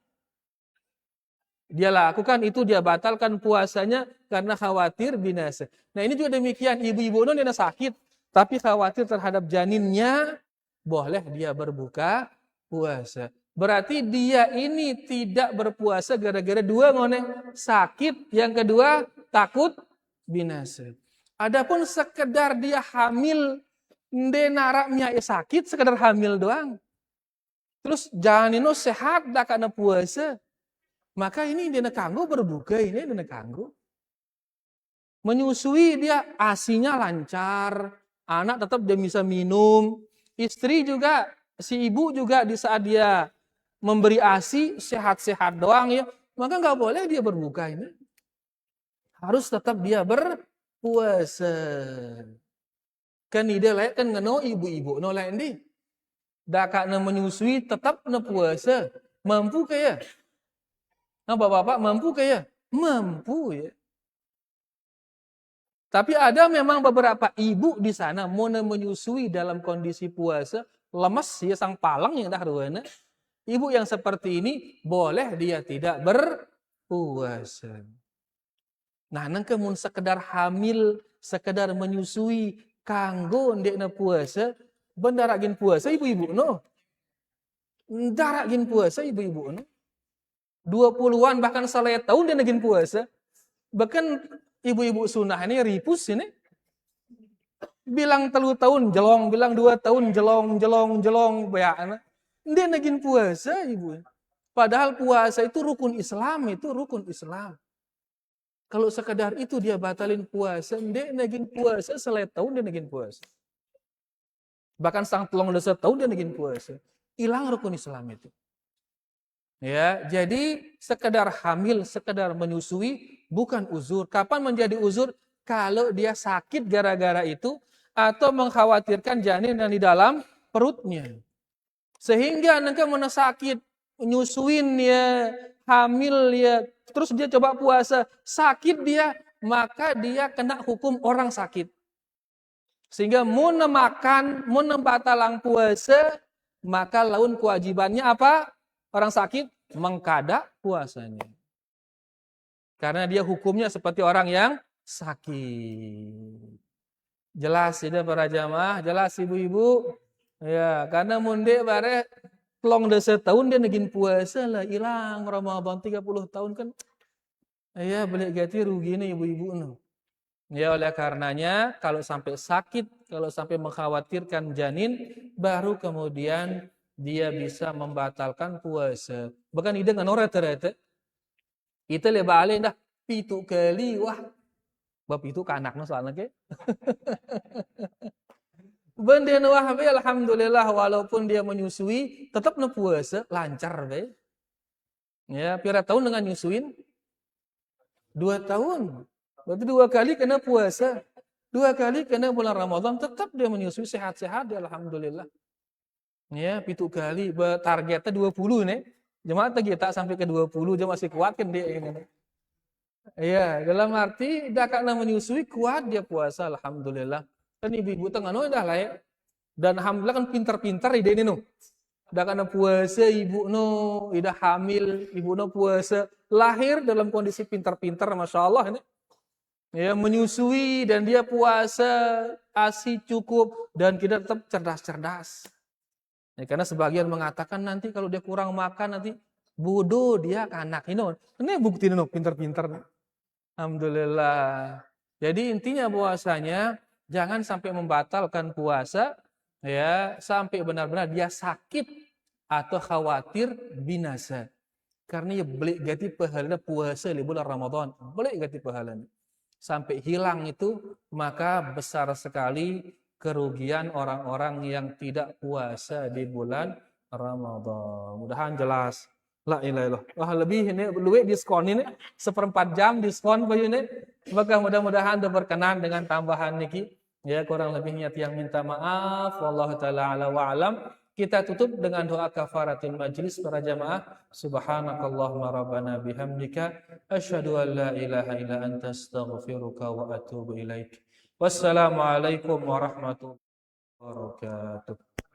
Dia lakukan itu, dia batalkan puasanya karena khawatir binasa. Nah ini juga demikian, ibu-ibu dia sakit, tapi khawatir terhadap janinnya, boleh dia berbuka puasa. Berarti dia ini tidak berpuasa gara-gara dua ngone, sakit, yang kedua takut binasa. Adapun sekedar dia hamil, naraknya sakit, sekedar hamil doang. Terus janino sehat dah karena puasa. Maka ini dia kanggo berbuka, ini dia kanggo. Menyusui dia asinya lancar, anak tetap dia bisa minum, istri juga, si ibu juga di saat dia memberi asi sehat-sehat doang ya, maka nggak boleh dia berbuka ini. Harus tetap dia berpuasa. Kan ide lain kan ngeno ibu-ibu no lain di. Dak kana menyusui tetap na puasa. Mampu kaya? Nah, bapak-bapak mampu kaya? Mampu ya. Tapi ada memang beberapa ibu di sana mau menyusui dalam kondisi puasa, lemes ya sang palang yang dah ruana. Ibu yang seperti ini boleh dia tidak berpuasa. Nah, nangke mun sekedar hamil, sekedar menyusui, kanggo ndekna puasa, bendaragin puasa ibu-ibu no. Ndaragin puasa ibu-ibu no. 20-an bahkan salah tahun dia nagin puasa. Bahkan ibu-ibu sunnah ini ripus ini. Bilang 3 tahun jelong, bilang 2 tahun jelong, bayana. Dia nagin puasa ibu. Padahal puasa itu rukun Islam, Kalau sekedar itu dia batalin puasa, dia nagin puasa salah tahun dia nagin puasa. Bahkan sang telung dosa tahun dia nagin puasa. Hilang rukun Islam itu. Ya, jadi sekedar hamil, sekedar menyusui bukan uzur. Kapan menjadi uzur? Kalau dia sakit gara-gara itu atau mengkhawatirkan janin yang di dalam perutnya. Sehingga nanti mana sakit, menyusuin ya, hamil ya, terus dia coba puasa, sakit dia, maka dia kena hukum orang sakit. Sehingga mun makan, mun batalang puasa, maka laun kewajibannya apa? Orang sakit mengkada puasanya. Karena dia hukumnya seperti orang yang sakit. Jelas tidak para jamaah, jelas ibu-ibu. Ya, karena munde bare Long dah setahun dia negin puasa lah, hilang Ramadan 30 tahun kan. Ya, balik ganti rugi nih ibu-ibu no. Ya, oleh karenanya kalau sampai sakit, kalau sampai mengkhawatirkan janin, baru kemudian dia bisa membatalkan puasa. Bukan ide dengan orang ternyata. Itu le balik dah pitu kali wah. Bab itu ke anaknya soalnya ke. Benden wah be alhamdulillah walaupun dia menyusui tetap na puasa lancar be. Ya, pira tahun dengan nyusuin? 2 tahun. Berarti 2 kali kena puasa. 2 kali kena bulan Ramadan tetap dia menyusui sehat-sehat ya alhamdulillah. Ya, pitu kali targetnya 20 nih. Jemaah kita sampai ke 20 dia masih kuat kan dia ini. Iya, dalam arti dah karena menyusui kuat dia puasa alhamdulillah. Kan ibu-ibu tengah no dah lah ya. Dan alhamdulillah kan pintar-pintar ide ini no. Dah karena puasa ibu no, ida hamil, ibu no puasa, lahir dalam kondisi pintar-pintar, masya Allah ini. Ya menyusui dan dia puasa, ASI cukup dan kita tetap cerdas-cerdas. Ya, karena sebagian mengatakan nanti kalau dia kurang makan nanti bodoh dia anak ini. Ini bukti no pintar-pintar. Alhamdulillah. Jadi intinya bahwasanya jangan sampai membatalkan puasa ya sampai benar-benar dia sakit atau khawatir binasa. Karena ya beli ganti pahala puasa di bulan Ramadan, beli ganti pahalanya. Sampai hilang itu maka besar sekali kerugian orang-orang yang tidak puasa di bulan Ramadan. Mudahan jelas. La ilaha illallah. Wah lebih ini luwe diskon ini 1/4 jam diskon bayu ini. Maka mudah-mudahan berkenan dengan tambahan niki. Ya kurang lebihnya tiang minta maaf. Wallahu taala ala wa alam. Kita tutup dengan doa kafaratul majlis para jamaah. Subhanakallahumma rabbana bihamdika asyhadu an la ilaha illa anta astaghfiruka wa atubu ilaik. Wassalamualaikum warahmatullahi wabarakatuh.